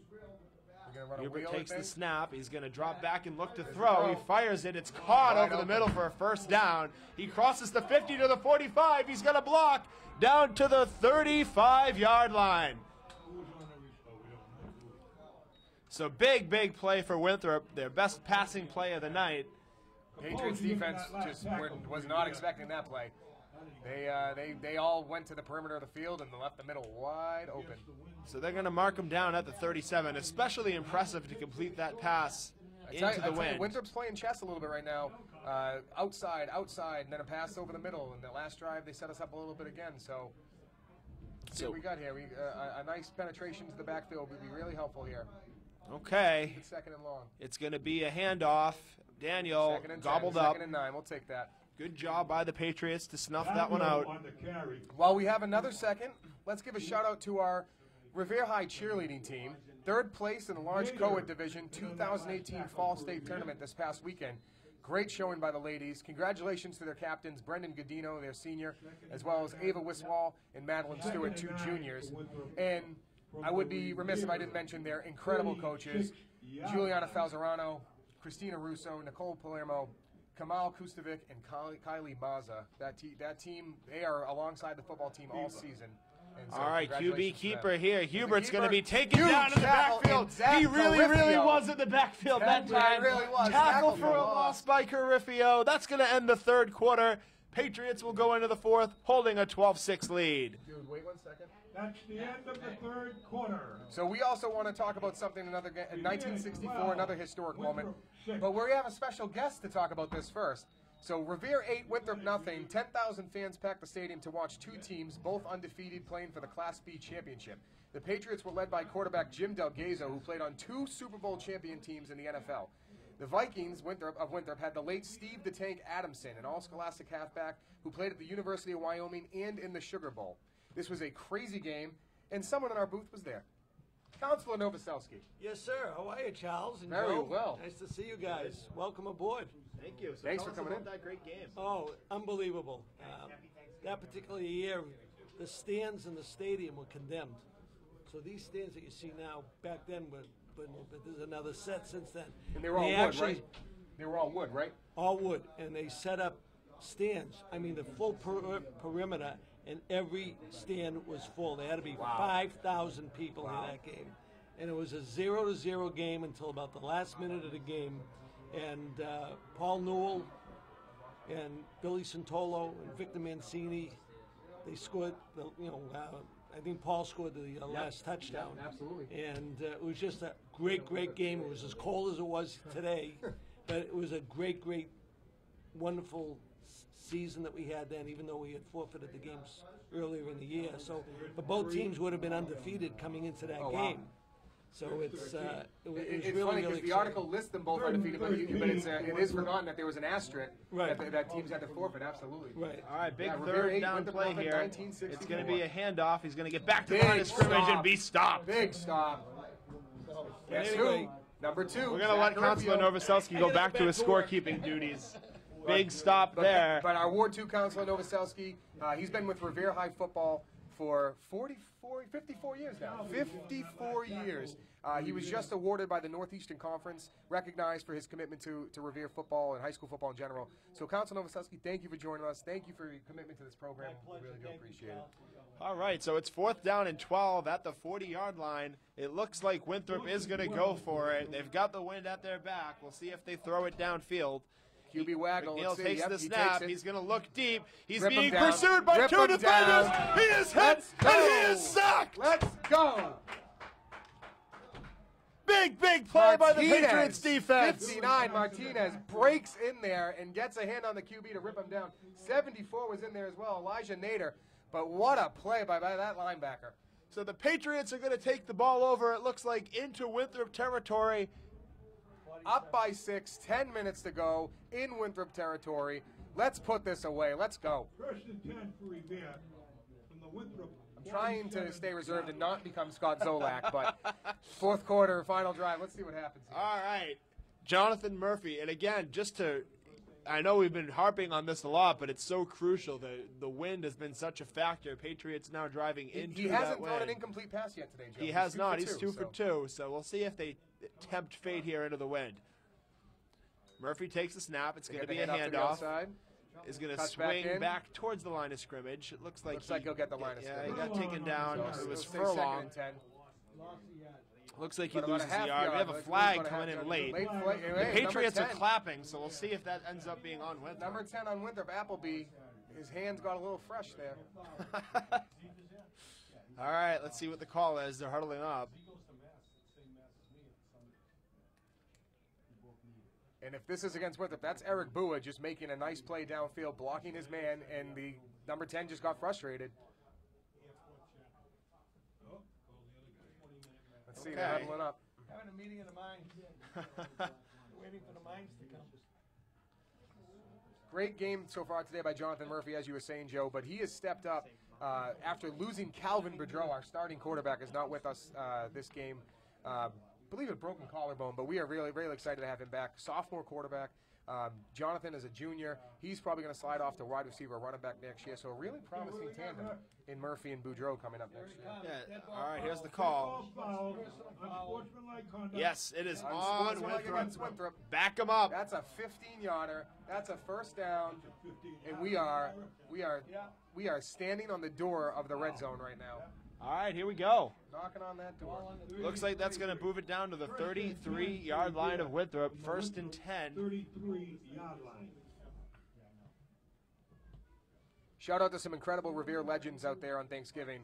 We're going to run a Hubert wheel, takes I the think. snap. He's going to drop back and look to throw. He fires it. It's caught Wide over the open. middle for a 1st down. He crosses the 50 to the 45. He's going to block down to the 35-yard line. So big play for Winthrop. Their best passing play of the night. Patriots defense just was not expecting that play. They all went to the perimeter of the field and left the middle wide open. So they're going to mark him down at the 37. Especially impressive to complete that pass into the wind. Winthrop's playing chess a little bit right now. Outside, and then a pass over the middle. And the last drive, they set us up a little bit again. So see what we got here. A nice penetration to the backfield would be really helpful here. Okay. It's 2nd and long. It's going to be a handoff. Daniel 2nd and 10, gobbled up. 2nd and 9. We'll take that. Good job by the Patriots to snuff that one out. While we have another second, let's give a shout-out to our Revere High cheerleading team. 3rd place in the large co-ed division 2018 Fall State Tournament this past weekend. Great showing by the ladies. Congratulations to their captains, Brendan Godino, their senior, as well as Ava Wiswall and Madeline Stewart, 2 juniors. And I would be remiss if I didn't mention their incredible coaches, Juliana Falzerano, Christina Russo, Nicole Palermo, Kamal Kustovic, and Kylie Maza. That team, they are alongside the football team all season. And so All right, QB keeper here. Hubert's going to be Huber, taken down in the backfield. He really was in the backfield that time. Really was. Tackle for a loss by Carifio. That's going to end the 3rd quarter. Patriots will go into the 4th, holding a 12-6 lead. Dude, wait 1 second. That's the end of the 3rd quarter. So we also want to talk about something, another 1964, another historic moment. But we have a special guest to talk about this first. So Revere 8, Winthrop nothing. 10,000 fans packed the stadium to watch 2 teams, both undefeated, playing for the Class B championship. The Patriots were led by quarterback Jim Delgazo, who played on 2 Super Bowl champion teams in the NFL. The Vikings of Winthrop had the late Steve the Tank Adamson, an all-scholastic halfback who played at the University of Wyoming and in the Sugar Bowl. This was a crazy game, and someone in our booth was there. Counselor Novoselsky. Yes, sir. How are you, Charles? And Very Joe? well. Nice to see you guys. Welcome aboard. Thank you. So Thanks tell for us coming about in. that great game. Oh, unbelievable. That particular year, the stands in the stadium were condemned. So these stands that you see now, back then, but there's another set since then. And they were all wood, right? They were all wood, right? All wood. And they set up stands. I mean, the full perimeter, and every stand was full. There had to be 5,000 people in that game. And it was a 0-0 game until about the last minute of the game. And Paul Newell and Billy Santolo and Victor Mancini, they scored, I think Paul scored the last touchdown. Absolutely. And it was just a great game. It was as cold as it was today, but it was a great, wonderful season that we had then, even though we had forfeited the games earlier in the year. So, but both teams would have been undefeated coming into that game. So it's It's really, funny really because the article lists them both undefeated, but it is forgotten that there was an asterisk that teams had to forfeit. Absolutely. Right. All right, big Revere 3rd 8, down Winthrop play nothing, here. 1964. It's going to be a handoff. He's going to get back to the Big line of scrimmage stop. and be stopped. Big stop. But Yes, anyway, Number 2. We're going to let Counselor Novoselsky go back to his scorekeeping duties. Big stop there. But our Ward 2 Counselor Novoselsky, he's been with Revere High football for 54 years now. 54 years. He was just awarded by the Northeastern Conference, recognized for his commitment to Revere football and high school football in general. So, Counselor Novoselsky, thank you for joining us. Thank you for your commitment to this program. We really do appreciate it. All right, so it's 4th down and 12 at the 40-yard line. It looks like Winthrop is going to go for it. They've got the wind at their back. We'll see if they throw it downfield. QB waggle. McNeil takes the snap. He's going to look deep. He's Rip being down. pursued by Rip 2 defenders. down. He is hit and he is sacked. Let's go. Big play by the Patriots defense. 59, Martinez breaks in there and gets a hand on the QB to rip him down. 74 was in there as well, Elijah Nader. But what a play by that linebacker. So the Patriots are going to take the ball over, it looks like, into Winthrop territory. Up by 6, 10 minutes to go in Winthrop territory. Let's put this away. Let's go. 1st and 10 for Revere from the Winthrop. I'm trying to stay reserved and not become Scott Zolak, but 4th quarter, final drive. Let's see what happens here. All right. Jonathan Murphy, and again, I know we've been harping on this a lot, but it's so crucial. The wind has been such a factor. Patriots now driving into that wind. He hasn't thrown an incomplete pass yet today, Joe. He has not. He's 2 for 2, so we'll see if they tempt fate here into the wind. Murphy takes the snap. It's going to be a handoff. Is going to swing back towards the line of scrimmage. It looks like he'll get the line of scrimmage. Yeah, he got taken down. So it was second Furlong. and 10. Looks like he But loses the yard. We have a flag coming in late. The Patriots are clapping, so we'll see if that ends up being on Winthrop. Number 10 on Winthrop, Appleby. His hands got a little fresh there. All right, let's see what the call is. They're huddling up. And if this is against Winthrop, that's Eric Bua just making a nice play downfield, blocking his man, and the number 10 just got frustrated. Let's see, they're huddling up. Having a meeting of the minds. Waiting for the minds to come. Great game so far today by Jonathan Murphy, as you were saying, Joe, but he has stepped up after losing Calvin Boudreau. Our starting quarterback is not with us this game. I believe a broken collarbone, but we are really, really excited to have him back. Sophomore quarterback. Jonathan is a junior. He's probably going to slide off to wide receiver or running back next year. So a really promising tandem in Murphy and Boudreau coming up next year. Yeah. All right, here's the call. Yes, it is on Winthrop. Back him up. That's a 15-yarder. That's a 1st down. And we are standing on the door of the red zone right now. All right, here we go. Knocking on that door. Looks like that's going to move it down to the 33-yard line of Winthrop. 1st and 10. 33-yard line. Shout out to some incredible Revere legends out there on Thanksgiving.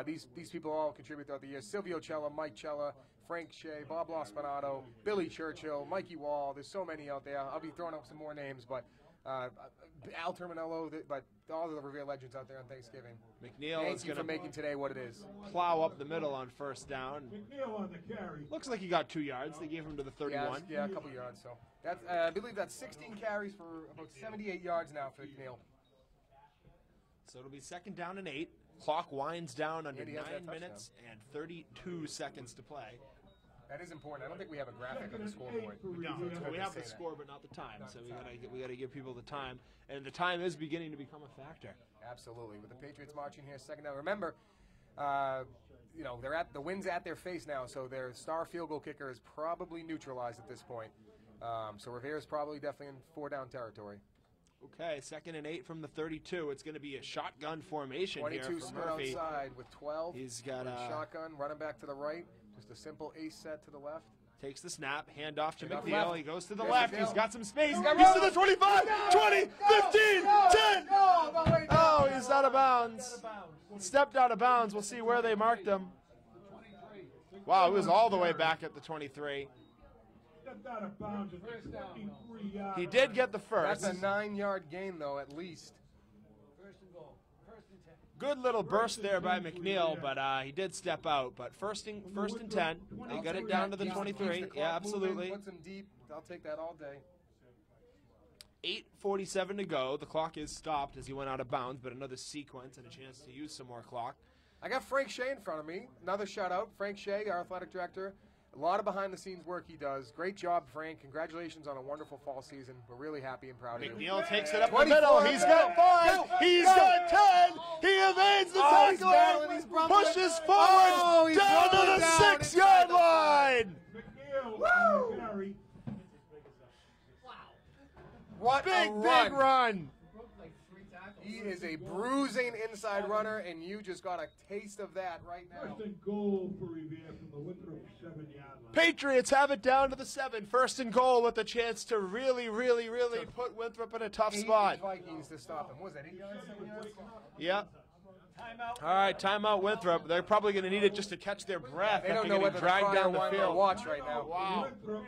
These people all contribute throughout the year. Silvio Cella, Mike Cella, Frank Shea, Bob Lospinato, Billy Churchill, Mikey Wall. There's so many out there. I'll be throwing up some more names, but Al Terminello, but all of the Revere legends out there on Thanksgiving. McNeil Thank is you going for to making today what it is. Plow up the middle on 1st down. McNeil on the carry. Looks like he got 2 yards. They gave him to the 31. Yeah, a couple yards. So that's I believe that's 16 carries for about 78 yards now for McNeil. So it'll be 2nd down and 8. Clock winds down under And he has 9 that minutes and 32 seconds to play. That is important. I don't think we have a graphic of the scoreboard. We have the score, but not the time. So we gotta give people the time, and the time is beginning to become a factor. Absolutely. With the Patriots marching here 2nd down. Remember, they're the wind's at their face now, so their star field goal kicker is probably neutralized at this point. So Revere is probably definitely in 4-down territory. Okay, 2nd and 8 from the 32. It's going to be a shotgun formation here 22 for split Murphy. outside with 12. He's got a shotgun, running back to the right. Just a simple ace set to the left. Takes the snap, handoff to Handoff McNeil. left. He goes to the There's left. McNeil. He's got some space. He's got He's to room. the 25, 20, 15, 10. Oh, he's out of bounds. Stepped out of bounds. We'll see where they marked him. Wow, he was all the way back at the 23. Stepped out of bounds at the 53-yard. He did get the first. That's a 9-yard gain, though, at least. 1st and goal. 1st and 10. Good little burst there by McNeil, but he did step out. But first and 10. They got it down to the 23. Yeah, absolutely. Puts him deep. I'll take that all day. 8:47 to go. The clock is stopped as he went out of bounds, but another sequence and a chance to use some more clock. I got Frank Shea in front of me. Another shout out. Frank Shea, our athletic director. A lot of behind-the-scenes work he does. Great job, Frank. Congratulations on a wonderful fall season. We're really happy and proud of you. McNeil takes it up the 24. middle. He's got 5. He's got 10. He evades the Oh, he's tackle. battling, he's rumbling. Pushes forward. Oh, he's down to rumbling the down 6-yard inside the line. McNeil on the carry. What Big, a big run. He is a bruising inside runner, and you just got a taste of that right now. First and goal for Revere from the Winthrop 7-yard line. Patriots have it down to the 7. First and goal with a chance to really put Winthrop in a tough 8 spot. Vikings to stop him. What was that, 8 yards, 7 yards? Yep. All right, timeout Winthrop. They're probably going to need it just to catch their breath. They don't after know getting whether to dragged cry or down the whine or field. watch right now. Wow. Winthrop.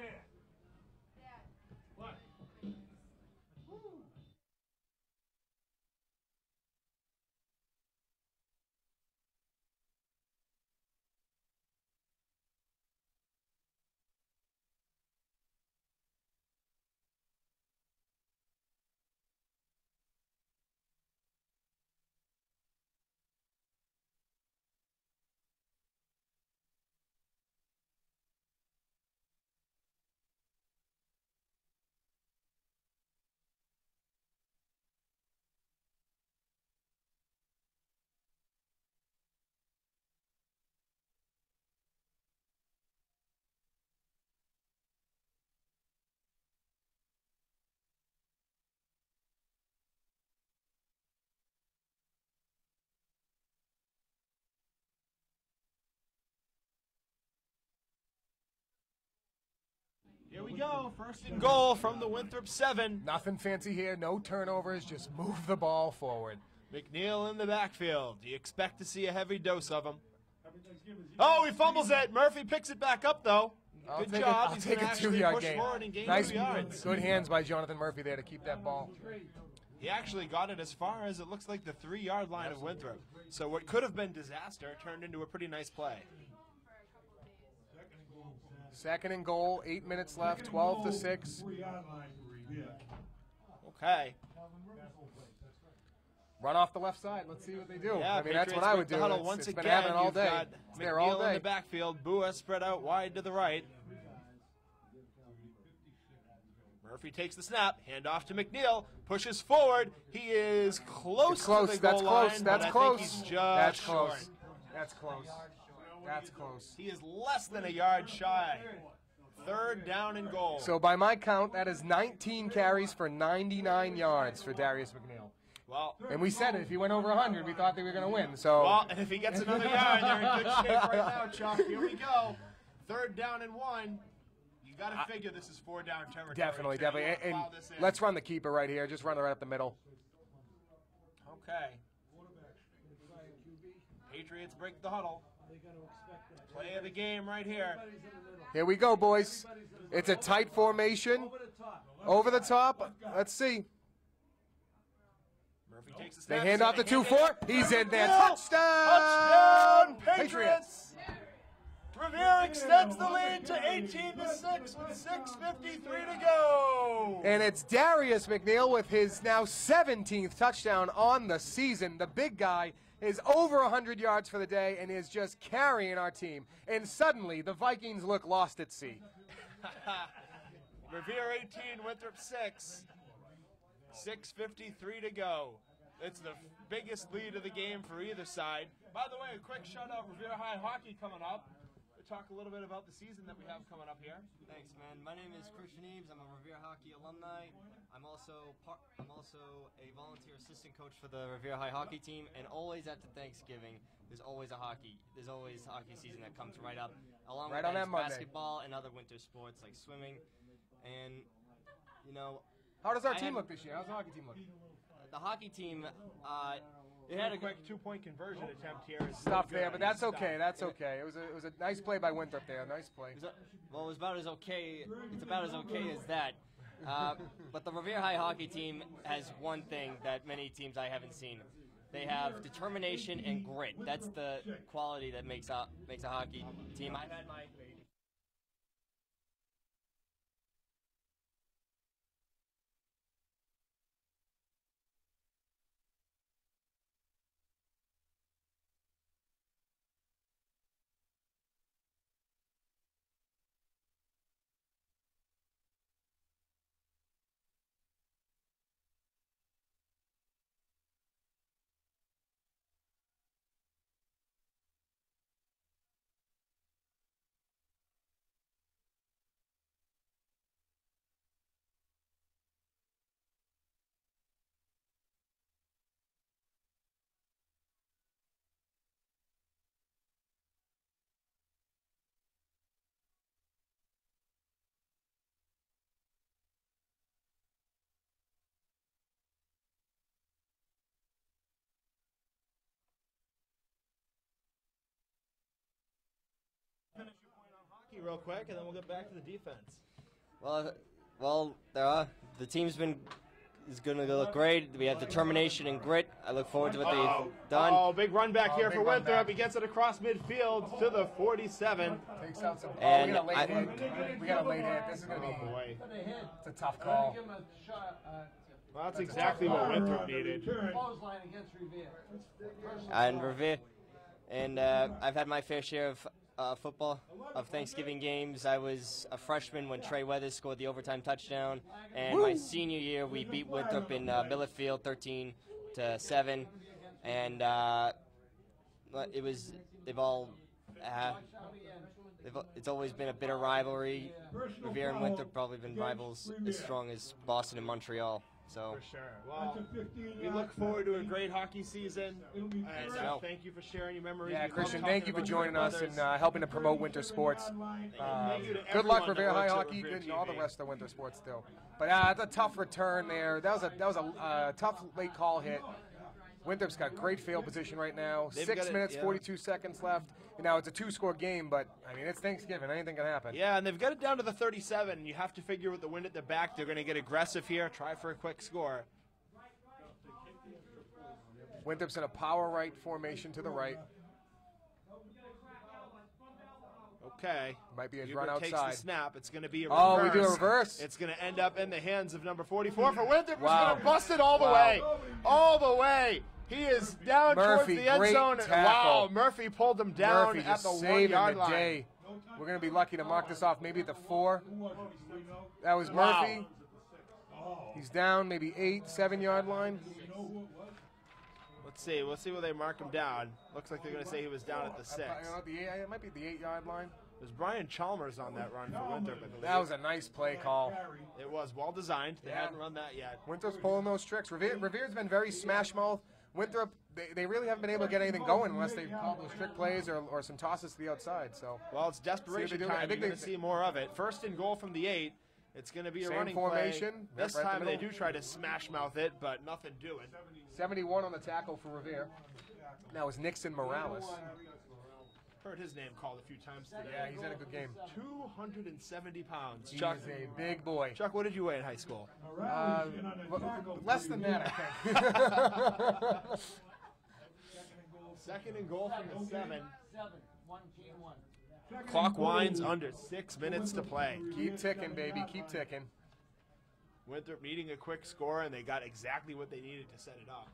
Here we go. First and goal from the Winthrop 7. Nothing fancy here, no turnovers, just move the ball forward. McNeil in the backfield. Do you expect to see a heavy dose of him? Oh, he fumbles it. Murphy picks it back up, though. Good job. I'll He's take gonna a actually 2-yard push gain. forward and gain Nice, 2 yards. good hands by Jonathan Murphy there to keep that ball. He actually got it as far as it looks like the 3-yard line of Winthrop. So what could have been disaster turned into a pretty nice play. Second and goal, 8 minutes left, 12 to 6. 3-yard line for Revere. Okay. Run off the left side. Let's see what they do. Yeah, I mean, that's what Patriots I break would the do. huddle It's once been again. happening all You've day. got It's there all McNeil in day. the backfield. Bua spread out wide to the right. Murphy takes the snap. Hand off to McNeil. Pushes forward. He is close, It's close. to the That's goal close. line, That's but close. I think he's just That's short. close. That's close. That's close. He is less than a yard shy. Third down and goal. So by my count, that is 19 carries for 99 yards for Darius McNeil. Well, And we said it, if he went over 100, we thought they were going to win. So well, and if he gets another yard, they're in good shape right now, Chuck. Here we go. Third down and 1. You got to figure this is 4-down territory. definitely, So you definitely. wanna And plow this in. let's run the keeper right here. Just run it right up the middle. Okay. Patriots break the huddle. Play of the game right here. Here we go, boys. It's a tight formation. Over the top. Let's see. Murphy takes the They snap. hand off the Hand it 2-4. up. He's in there. McNeil. Touchdown! Touchdown, Patriots! Revere extends the lead to 18-6 with 6:53 to go. And it's Darius McNeil with his now 17th touchdown on the season. The big guy is over 100 yards for the day and is just carrying our team. And suddenly, the Vikings look lost at sea. Revere 18, Winthrop 6. 6:53 to go. It's the biggest lead of the game for either side. By the way, a quick shout out, Revere High Hockey coming up. We'll talk a little bit about the season that we have coming up here. Thanks, man. My name is Christian Eves. I'm a Revere Hockey alumni. I'm also a volunteer assistant coach for the Revere High Hockey team. And always after Thanksgiving, there's always hockey season that comes right up, along Right with on that Monday. basketball and other winter sports like swimming. And you know, How does our I team am- look this year? How's the hockey team look? the hockey team, it Had had a a quick 2-point conversion attempt here. Is Stuff really there, good. but that's Stuff. okay. That's okay. It was a nice play by Winthrop there. Nice play. It was about as okay. It's about as okay as that. But the Revere High hockey team has one thing that many teams I haven't seen. They have determination and grit. That's the quality that makes a hockey team. I've had my real quick, and then we'll get back to the defense. Well, the team's is going to look great. We have determination and grit. I look forward to what they've done. Oh, big run back here for Winthrop. He gets it across midfield to the 47. Takes out some. And we got a late hit. We got a late hit. This is going to be. Boy. It's a tough call. Well, that's exactly what Winthrop needed. Clothesline against Revere. And Revere. And I've had my fair share of football, of Thanksgiving games. I was a freshman when Trey Weathers scored the overtime touchdown, and my senior year we beat Winthrop in Miller Field 13-7, and it's always been a bitter rivalry. Revere and Winthrop probably been rivals as strong as Boston and Montreal. So. For sure. Well, we look forward to a great hockey season. And thank you for sharing your memories. Yeah, Christian, thank you for joining us and helping to promote winter sports. Good luck, Revere High Hockey, good and all the rest of winter sports still. But it's a tough return there. That was a tough late call hit. Winthrop's got great field position right now. 6 minutes, 42 seconds left. Now, it's a 2-score game, but, I mean, it's Thanksgiving. Anything can happen. Yeah, and they've got it down to the 37. You have to figure with the wind at their back, they're going to get aggressive here, try for a quick score. Winthrop's in a power right formation to the right. Okay. Might be a Hubert run outside. Takes the snap. It's going to be a reverse. reverse. We do a reverse. It's going to end up in the hands of number 44 for Winthrop. Wow. He's going to bust it all the way. All the way. He is down towards the end zone. Tackle. Wow, Murphy pulled him down Murphy at the just 1 yard the line. Day. We're going to be lucky to mark this off maybe at the 4. That was Murphy. He's down maybe 8, 7 yard line. Let's see. We'll see where they mark him down. Looks like they're going to say he was down at the 6. It might be the 8 yard line. There's Brian Chalmers on that run for Winthrop, I believe. That was a nice play call. It was well designed. They hadn't run that yet. Winthrop's pulling those tricks. Revere's been very smash mouth. Winthrop, they really haven't been able to get anything going unless they've called those trick plays or some tosses to the outside. So, well, it's desperation time. I think you're going to see more of it. First and goal from the 8. It's going to be a running formation. Play. This time they do try to smash mouth it, but nothing doing. 71 on the tackle for Revere. Now is Nixon Morales. Heard his name called a few times today. Yeah, he's had a good game. 270 pounds. He's Chuck, a big boy. Chuck, what did you weigh in high school? Less than that, I think. Second and goal from the 7. Clock winds under 6 minutes to play. Keep ticking, baby. Keep ticking. Winthrop needing a quick score, and they got exactly what they needed to set it up.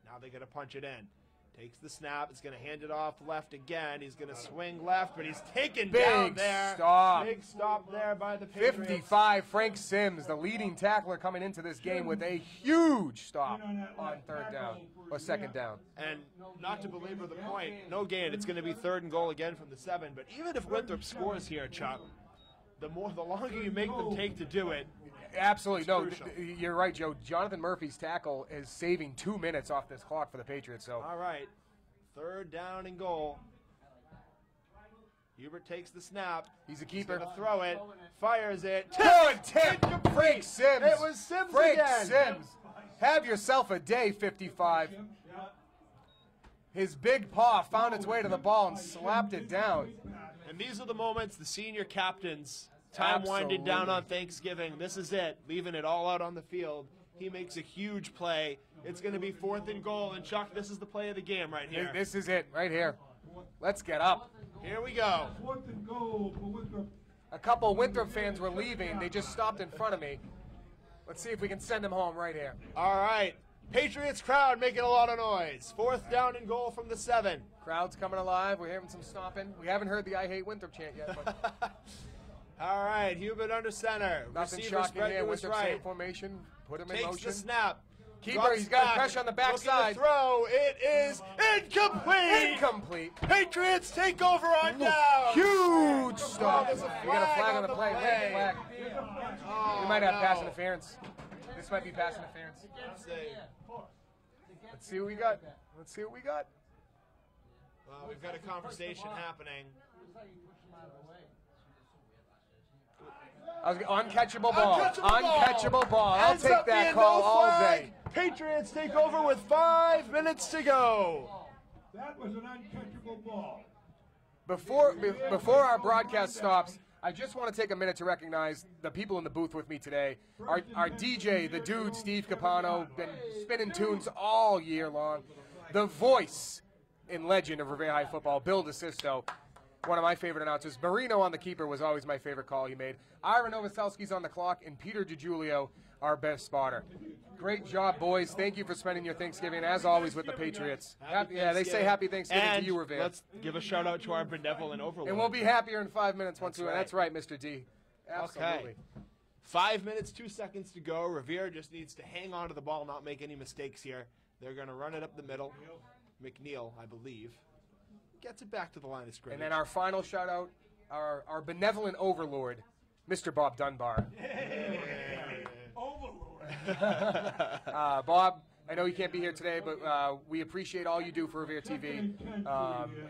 Now they got to punch it in. Takes the snap. He's going to hand it off left again. He's going to swing left, but he's taken down there. Stop. Big stop there by the Patriots. 55, Frank Sims, the leading tackler coming into this game with a huge stop on 3rd down or 2nd down. And not to belabor the point, no gain. It's going to be 3rd and goal again from the 7. But even if Winthrop scores here, Chuck, the longer you make them take to do it, absolutely. No, you're right, Joe. Jonathan Murphy's tackle is saving 2 minutes off this clock for the Patriots. So, all right, 3rd down and goal. Hubert takes the snap. He's a keeper. He's going to throw it. Fires it. Good tip. Frank Sims. It was Sims Frank again. Sims. Have yourself a day, 55. His big paw found its way to the ball and slapped it down. And these are the moments the senior captains. Time winding down on Thanksgiving. This is it. Leaving it all out on the field. He makes a huge play. It's going to be 4th and goal. And Chuck, this is the play of the game right here. This is it right here. Let's get up. Here we go. 4th and goal for Winthrop. A couple of Winthrop fans were leaving. They just stopped in front of me. Let's see if we can send them home right here. All right. Patriots crowd making a lot of noise. 4th down and goal from the 7. Crowd's coming alive. We're hearing some stomping. We haven't heard the I Hate Winthrop chant yet. But all right, Hubert under center. Nothing Receiver shocking spread here. to his Winthrop right. same formation. Put him in Takes motion. the snap. Keeper, he's got pressure on the backside. Throw. It is incomplete. Incomplete. Patriots take over on down. Huge stop. There's a We got a flag on the play. play. Red flag. We might have pass interference. This might be pass interference. Let's see what we got. Let's see what we got. Well, we've got a conversation happening. Uncatchable ball. Uncatchable ball. I'll Ends take up that being call no all flag. day. Patriots take over with 5 minutes to go. That was an uncatchable ball. Before our broadcast stops, I just want to take a minute to recognize the people in the booth with me today. Our DJ, the dude, Steve Capano, been spinning tunes all year long. The voice and legend of Revere High football, Bill DeSisto, one of my favorite announcers. Marino on the keeper was always my favorite call he made. Ira Novoselsky's on the clock, and Peter DiGiulio, our best spotter. Great job, boys. Thank you for spending your Thanksgiving, as always, with the Patriots. They say Happy Thanksgiving and to you, Revere. Let's give a shout-out to our benevolent overlord. And we'll be happier in 5 minutes once we win. right. That's right, Mr. D. Absolutely. Okay. 5 minutes, 2 seconds to go. Revere just needs to hang on to the ball, not make any mistakes here. They're going to run it up the middle. McNeil, I believe, gets it back to the line of scrimmage. And then our final shout-out, our benevolent overlord, Mr. Bob Dunbar. Bob, I know you can't be here today, but we appreciate all you do for Revere TV.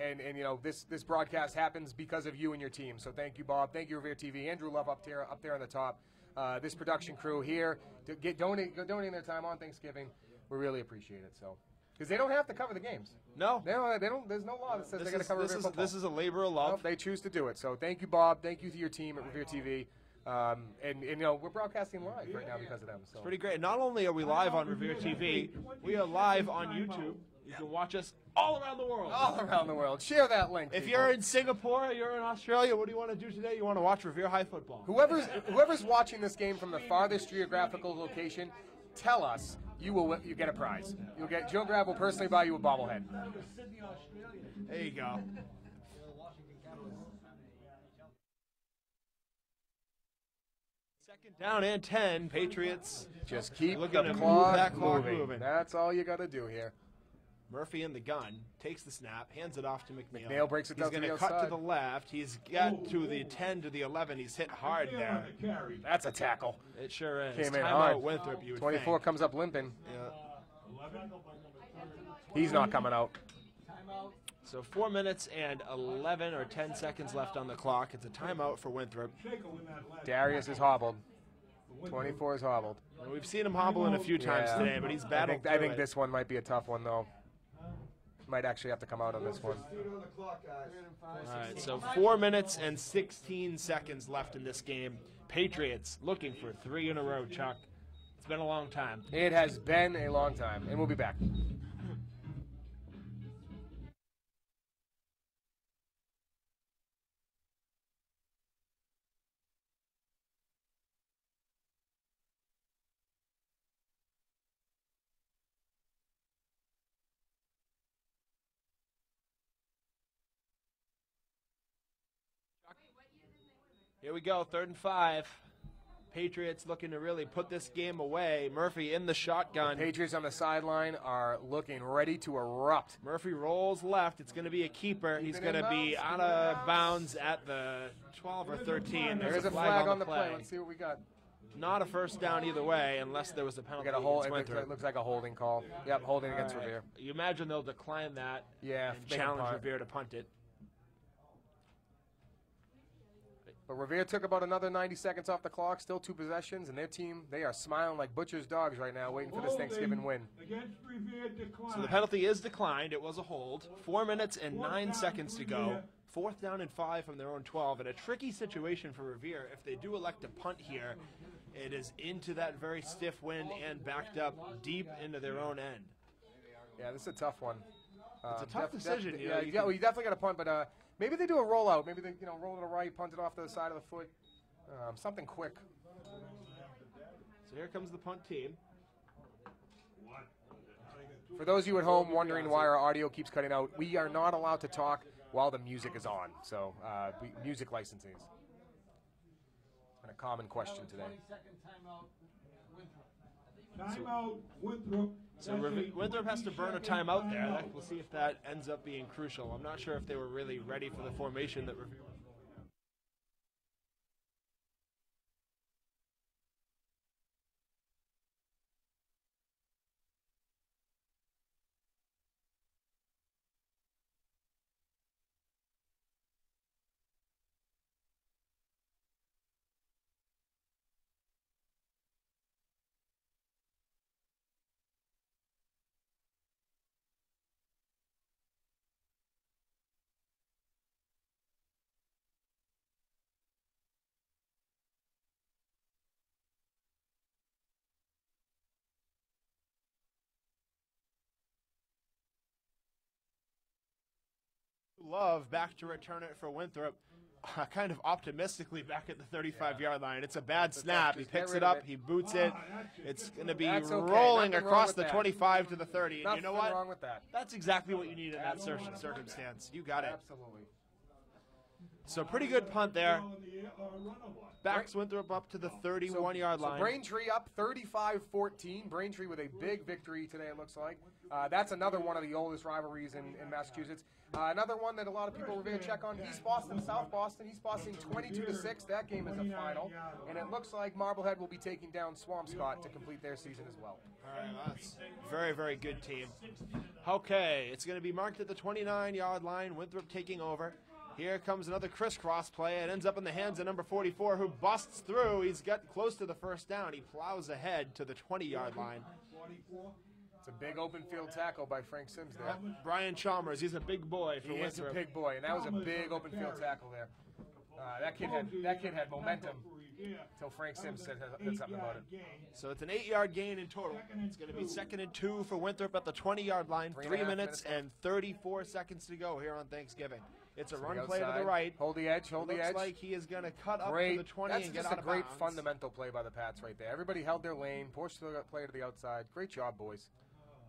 And you know, this broadcast happens because of you and your team. So thank you, Bob. Thank you, Revere TV. Andrew Love up there on the top. This production crew here donating their time on Thanksgiving. We really appreciate it. So, because they don't have to cover the games. No. They don't. There's no law that says they got to cover Revere football. This is a labor of love. Nope, they choose to do it. So thank you, Bob. Thank you to your team at Revere TV. And you know, we're broadcasting live right now because of them. So. It's pretty great. Not only are we live on Revere TV, we are live on YouTube. You can watch us all around the world. All around the world. Share that link. If people. you're in Singapore, you're in Australia, what do you want to do today? You want to watch Revere High football. Whoever's watching this game from the farthest geographical location, tell us. You get a prize. You'll get Joe Grab will personally buy you a bobblehead. There you go. Second down and 10. Patriots Just keep looking the to move clock that clock moving. moving. That's all you got to do here. Murphy in the gun, takes the snap, hands it off to McNeil. McNeil breaks it down to the He's going to cut outside. to the left. He's got to the 10 to the 11. He's hit hard there. That's a tackle. It sure is. Came in Timeout hard. Winthrop, you would 24 think. comes up limping. Yeah. He's not coming out. So 4 minutes and 11 or 10 seconds left on the clock. It's a timeout for Winthrop. Darius is hobbled. 24 is hobbled. And we've seen him hobbling a few times Yeah. today, but he's battled I think through it. this one might be a tough one, though. Might actually have to come out on this one. All right, so 4 minutes and 16 seconds left in this game. Patriots looking for 3 in a row, Chuck. It's been a long time. It has been a long time, and we'll be back. Here we go, 3rd and 5. Patriots looking to really put this game away. Murphy in the shotgun. Patriots on the sideline are looking ready to erupt. Murphy rolls left. It's going to be a keeper. He's it going to in be bounds. out of bounds at the 12 or 13. There's a flag on the play. Let's see what we got. Not a first down either way, unless there was a We penalty got a hold. against Winthrop. It looks like a holding call. Yep, holding against Revere. You imagine they'll decline that Yeah, and make a challenge punt. Revere to punt it. But Revere took about another 90 seconds off the clock, still 2 possessions, and their team, they are smiling like butcher's dogs right now, waiting for this Thanksgiving win. So the penalty is declined. It was a hold. 4 minutes and 9 seconds to go. 4th down and 5 from their own 12. And a tricky situation for Revere. If they do elect to punt here, it is into that very stiff wind and backed up deep into their own end. Yeah, this is a tough one. It's a tough decision. You know, you well, you definitely got to punt, but maybe they do a rollout. Maybe they roll to the right, punt it off to the side of the foot. Something quick. So here comes the punt team. For those of you at home wondering why our audio keeps cutting out, we are not allowed to talk while the music is on. So music licensing is been a common question today. Timeout, Winthrop. So Winthrop has to burn a timeout there. We'll see if that ends up being crucial. I'm not sure if they were really ready for the formation that Revere. Love back to return it for Winthrop. Kind of optimistically back at the 35-yard line. It's a bad snap. He picks it up. He boots it. It's going to be rolling across the 25 to the 30. And you know what? Nothing wrong with that. That's exactly what you need in that circumstance. You got it. Absolutely. So pretty good punt there. Backs Winthrop up to the 31-yard line. So Braintree up 35-14. Braintree with a big victory today, it looks like. That's another one of the oldest rivalries in Massachusetts. Another one that a lot of people were going to check on, East Boston, South Boston. East Boston 22-6. That game is a final. And it looks like Marblehead will be taking down Swampscott to complete their season as well. All right, that's a very, very good team. Okay, it's going to be marked at the 29-yard line. Winthrop taking over. Here comes another crisscross play. It ends up in the hands of number 44, who busts through. He's got close to the first down. He plows ahead to the 20-yard line. It's a big open field tackle by Frank Sims there. Brian Chalmers, he's a big boy for Winthrop. He is a big boy, and that was a big open field tackle there. That kid had momentum until Frank Sims said something about it. So it's an 8-yard gain in total. It's going to be 2nd and 2 for Winthrop at the 20-yard line. 3 minutes and 34 seconds to go here on Thanksgiving. It's a run play to the right. Hold the edge, hold the edge. Looks like he is going to cut up to the 20 and get out of bounds. That's just a great fundamental play by the Pats right there. Everybody held their lane, pushed the player to the outside. Great job, boys.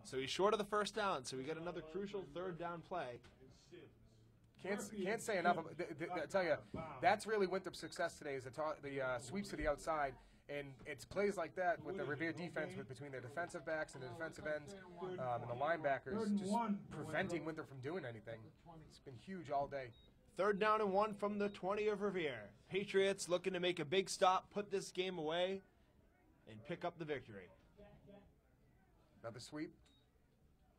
So he's short of the first down, so we get another crucial 3rd down play. Can't say enough. I tell you, that's really Winthrop's success today is the sweeps to the outside, and it's plays like that with the Revere defense, between their defensive backs and the defensive ends and the linebackers, just preventing Winthrop from doing anything. It's been huge all day. 3rd down and 1 from the 20 of Revere. Patriots looking to make a big stop, put this game away, and pick up the victory. Another sweep.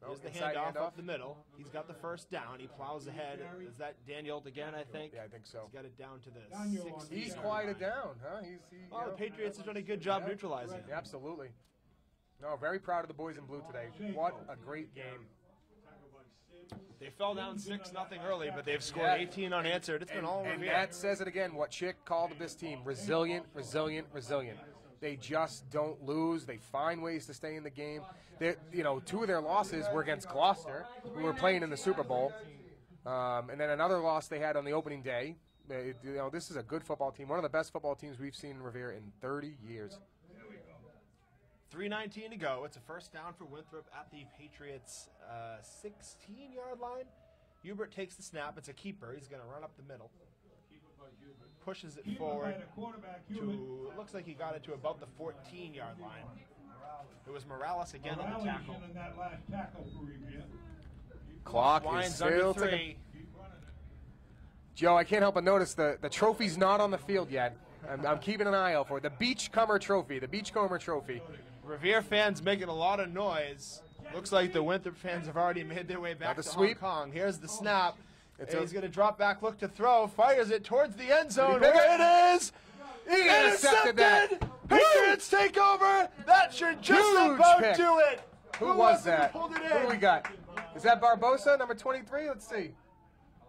Here's the handoff up the middle. He's got the first down. He plows ahead. Is that Daniel again, I think? Yeah, I think so. He's got it down to the 60. He's quieted down, huh? The Patriots have done a good job neutralizing. Yeah, absolutely. No, very proud of the boys in blue today. What a great game. They fell down 6-0 early, but they've scored 18 unanswered. It's been all Revere. And that says it again, what Chick called this team, resilient, resilient, resilient. They just don't lose. They find ways to stay in the game. 2 of their losses were against Gloucester, who were playing in the Super Bowl. And then another loss they had on the opening day. This is a good football team, one of the best football teams we've seen in Revere in 30 years. 3:19 to go. It's a first down for Winthrop at the Patriots' 16-yard line. Hubert takes the snap. It's a keeper. He's going to run up the middle. Pushes it forward to, looks like he got it to about the 14-yard line. It was Morales again on the tackle. Clock is still ticking. Joe, I can't help but notice the trophy's not on the field yet. I'm keeping an eye out for it. The Beachcomber Trophy. Revere fans making a lot of noise. Looks like the Winthrop fans have already made their way back to Hong Kong. Here's the snap. He's going to drop back, look to throw, fires it towards the end zone. There it is! He intercepted that. Patriots take over. That should just about do it. Who was that? Who do we got? Is that Barbosa, number 23? Let's see.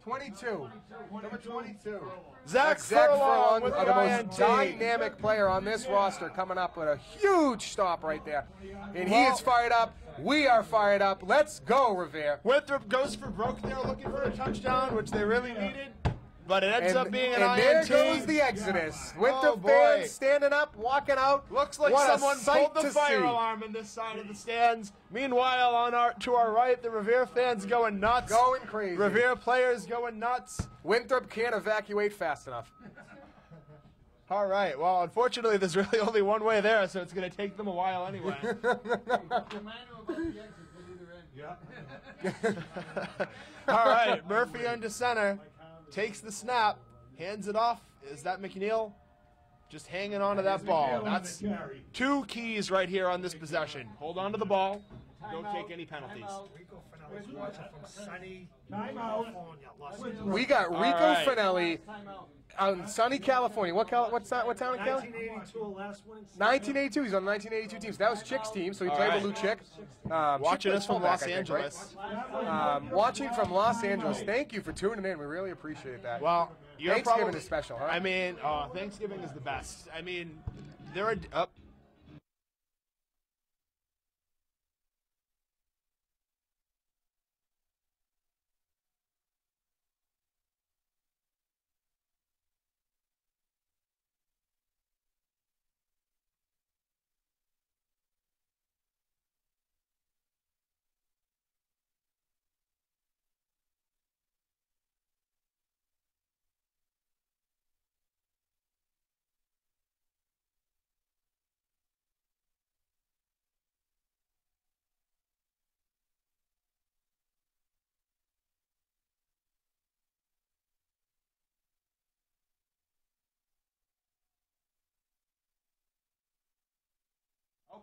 22. Number 22. Zach Furlong, the most dynamic player on this roster, coming up with a huge stop right there. And he is fired up. We are fired up. Let's go, Revere. Winthrop goes for broke there, looking for a touchdown, which they really needed. But it ends up being an INT. And there goes the exodus. Winthrop fans standing up, walking out. Looks like someone pulled the fire alarm in this side of the stands. Meanwhile, to our right, the Revere fans going nuts. Going crazy. Revere players going nuts. Winthrop can't evacuate fast enough. All right. Well, unfortunately, there's really only one way there, so it's going to take them a while anyway. All right. Murphy under center. Takes the snap, hands it off. Is that McNeil? Just hanging on to that ball. That's 2 keys right here on this possession. Hold on to the ball. Don't take any penalties. We got Rico Finelli out in sunny California. What town in California? 1982, last one. 1982. He's on the 1982 team. So that was Chick's team. So he played with Lou Chick. Watching us from Los Angeles. Watching from Los Angeles. Thank you for tuning in. We really appreciate that. Well, Thanksgiving is special, huh? I mean, Thanksgiving is the best. I mean, there are.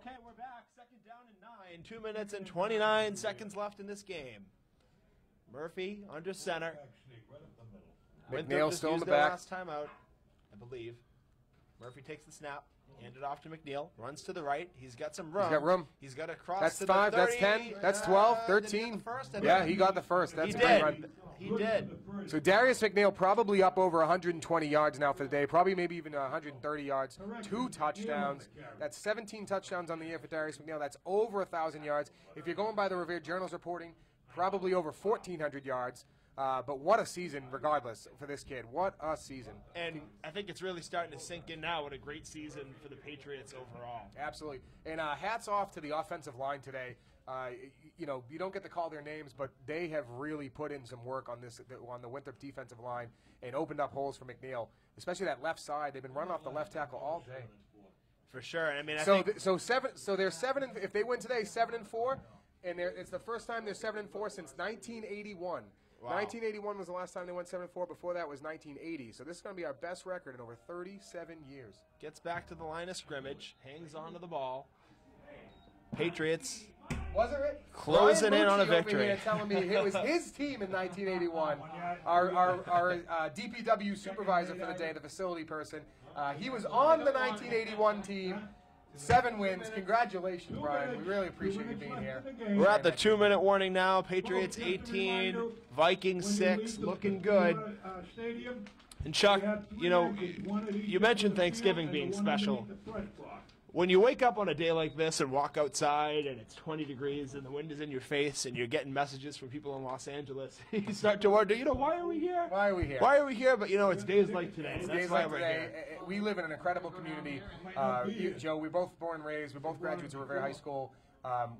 Okay, we're back. Second down and 9. 2 minutes and 29 seconds left in this game. Murphy under center. McNeil still in the their back. last time out, I believe. Murphy takes the snap, hand it off to McNeil, runs to the right. He's got some room. He's got room. He's got to cross That's to 5, the 30. that's 10, that's 12, Did he 13. get the first? Yeah, he got the first. That's a great run. He did. So Darius McNeil probably up over 120 yards now for the day, probably maybe even 130 yards, 2 touchdowns. That's 17 touchdowns on the year for Darius McNeil. That's over 1,000 yards. If you're going by the Revere Journal's reporting, probably over 1,400 yards. But what a season, regardless, for this kid. What a season. And I think it's really starting to sink in now. What a great season for the Patriots overall. Absolutely. And hats off to the offensive line today. You know, you don't get to call their names, but they have really put in some work on the Winthrop defensive line and opened up holes for McNeil, especially that left side. They've been running off the left tackle all day. For sure. I mean, So they're 7. If they win today, 7-4, and it's the first time they're 7-4 since 1981. Wow. 1981 was the last time they went 7-4. Before that was 1980. So this is going to be our best record in over 37 years. Gets back to the line of scrimmage, hangs on to the ball. Patriots Wasn't it? closing Brian in on a Mucci over victory. here telling me it was his team in 1981. Our DPW supervisor for the day, the facility person, he was on the 1981 team. 7 wins. Congratulations, Brian. We really appreciate you being here. We're at the 2-minute warning now. Patriots 18, Vikings 6, looking good. And Chuck, you know, you mentioned Thanksgiving being special. When you wake up on a day like this and walk outside and it's 20 degrees and the wind is in your face and you're getting messages from people in Los Angeles, you start to wonder, you know, why are we here? Why are we here? Why are we here? But, you know, it's days like today. It's That's days why like we're today. here. We live in an incredible community. Joe, we're both born and raised. We're both graduates of Revere High School.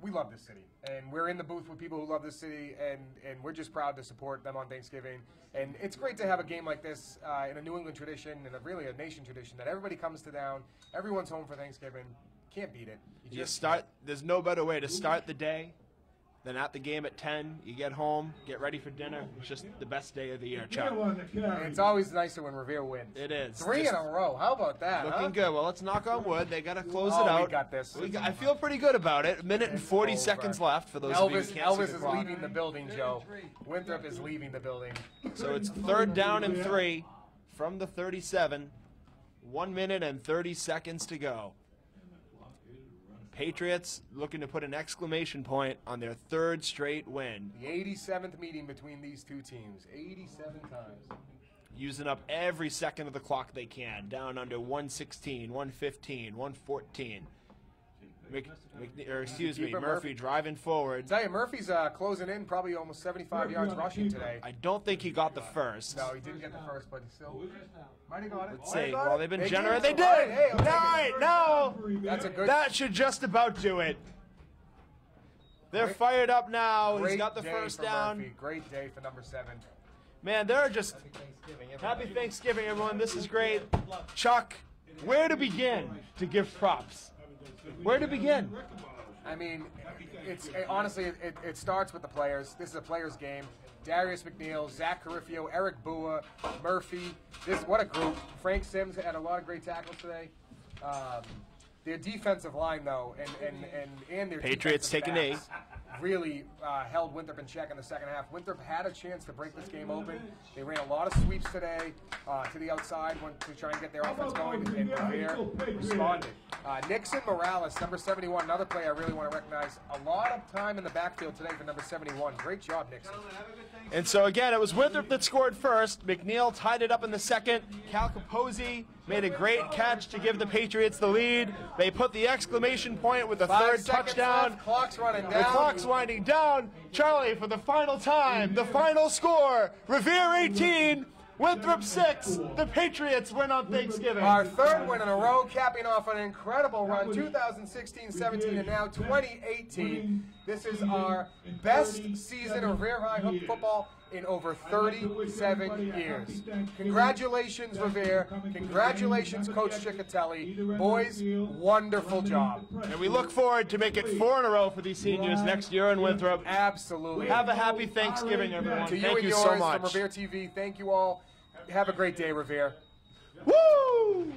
We love this city, and we're in the booth with people who love this city, and we're just proud to support them on Thanksgiving. And it's great to have a game like this in a New England tradition and really a nation tradition that everybody comes to down. Everyone's home for Thanksgiving. Can't beat it. You start. There's no better way to start the day than at the game at 10. You get home, get ready for dinner. It's just the best day of the year, Chuck. It's always nicer when Revere wins. It is. 3 in a row. How about that? Looking good. Well, let's knock on wood. They got to close it Oh, out. we got this. I feel pretty good about it. A minute and 40 seconds left for those of you who can't see Elvis the is clock. leaving the building, Joe. Winthrop is leaving the building. So it's 3rd down and 3 from the 37. 1 minute and 30 seconds to go. Patriots looking to put an exclamation point on their 3rd straight win. The 87th meeting between these two teams. 87 times. Using up every second of the clock they can. Down under 116, 115, 114. Murphy driving forward. Tell you, Murphy's closing in, probably almost 75 yards rushing today. I don't think he got the first. No, he didn't get the first, but he still might have got it. Let's see. Well, they've been generous. They did. Hey, All right, no. That's a good. That should just about do it. They're fired up now. He's got the first down. Murphy. Great day for number 7. Man, they're just happy Thanksgiving, everyone. This is great. Chuck, where to begin to give props? Where to begin? I mean, honestly, it starts with the players. This is a players' game. Darius McNeil, Zach Carifio, Eric Bua, Murphy. What a group. Frank Sims had a lot of great tackles today. Their defensive line, though, and their Patriots take a knee. Really held Winthrop in check in the second half. Winthrop had a chance to break this game open. They ran a lot of sweeps today to the outside to try and get their offense going, and Revere responded. Nixon Morales, number 71, another player I really want to recognize. A lot of time in the backfield today for number 71. Great job, Nixon. And so, again, it was Winthrop that scored first. McNeil tied it up in the second. Cal Capozzi made a great catch to give the Patriots the lead. They put the exclamation point with the 3rd touchdown. Left. Clock's running down. The clock's winding down. Charlie, for the final time, the final score, Revere 18, Winthrop 6. The Patriots win on Thanksgiving. Our 3rd win in a row, capping off an incredible run, 2016-17 and now 2018. This is our best season of Revere High football in over 37 years. Congratulations, Revere. Congratulations, Coach Ciccatelli. Boys, wonderful job. And we look forward to make it 4 in a row for these seniors next year in Winthrop. Absolutely. Have a happy Thanksgiving, everyone. To you Thank and you yours so much. from Revere TV, thank you all. Have a great day, Revere. Woo!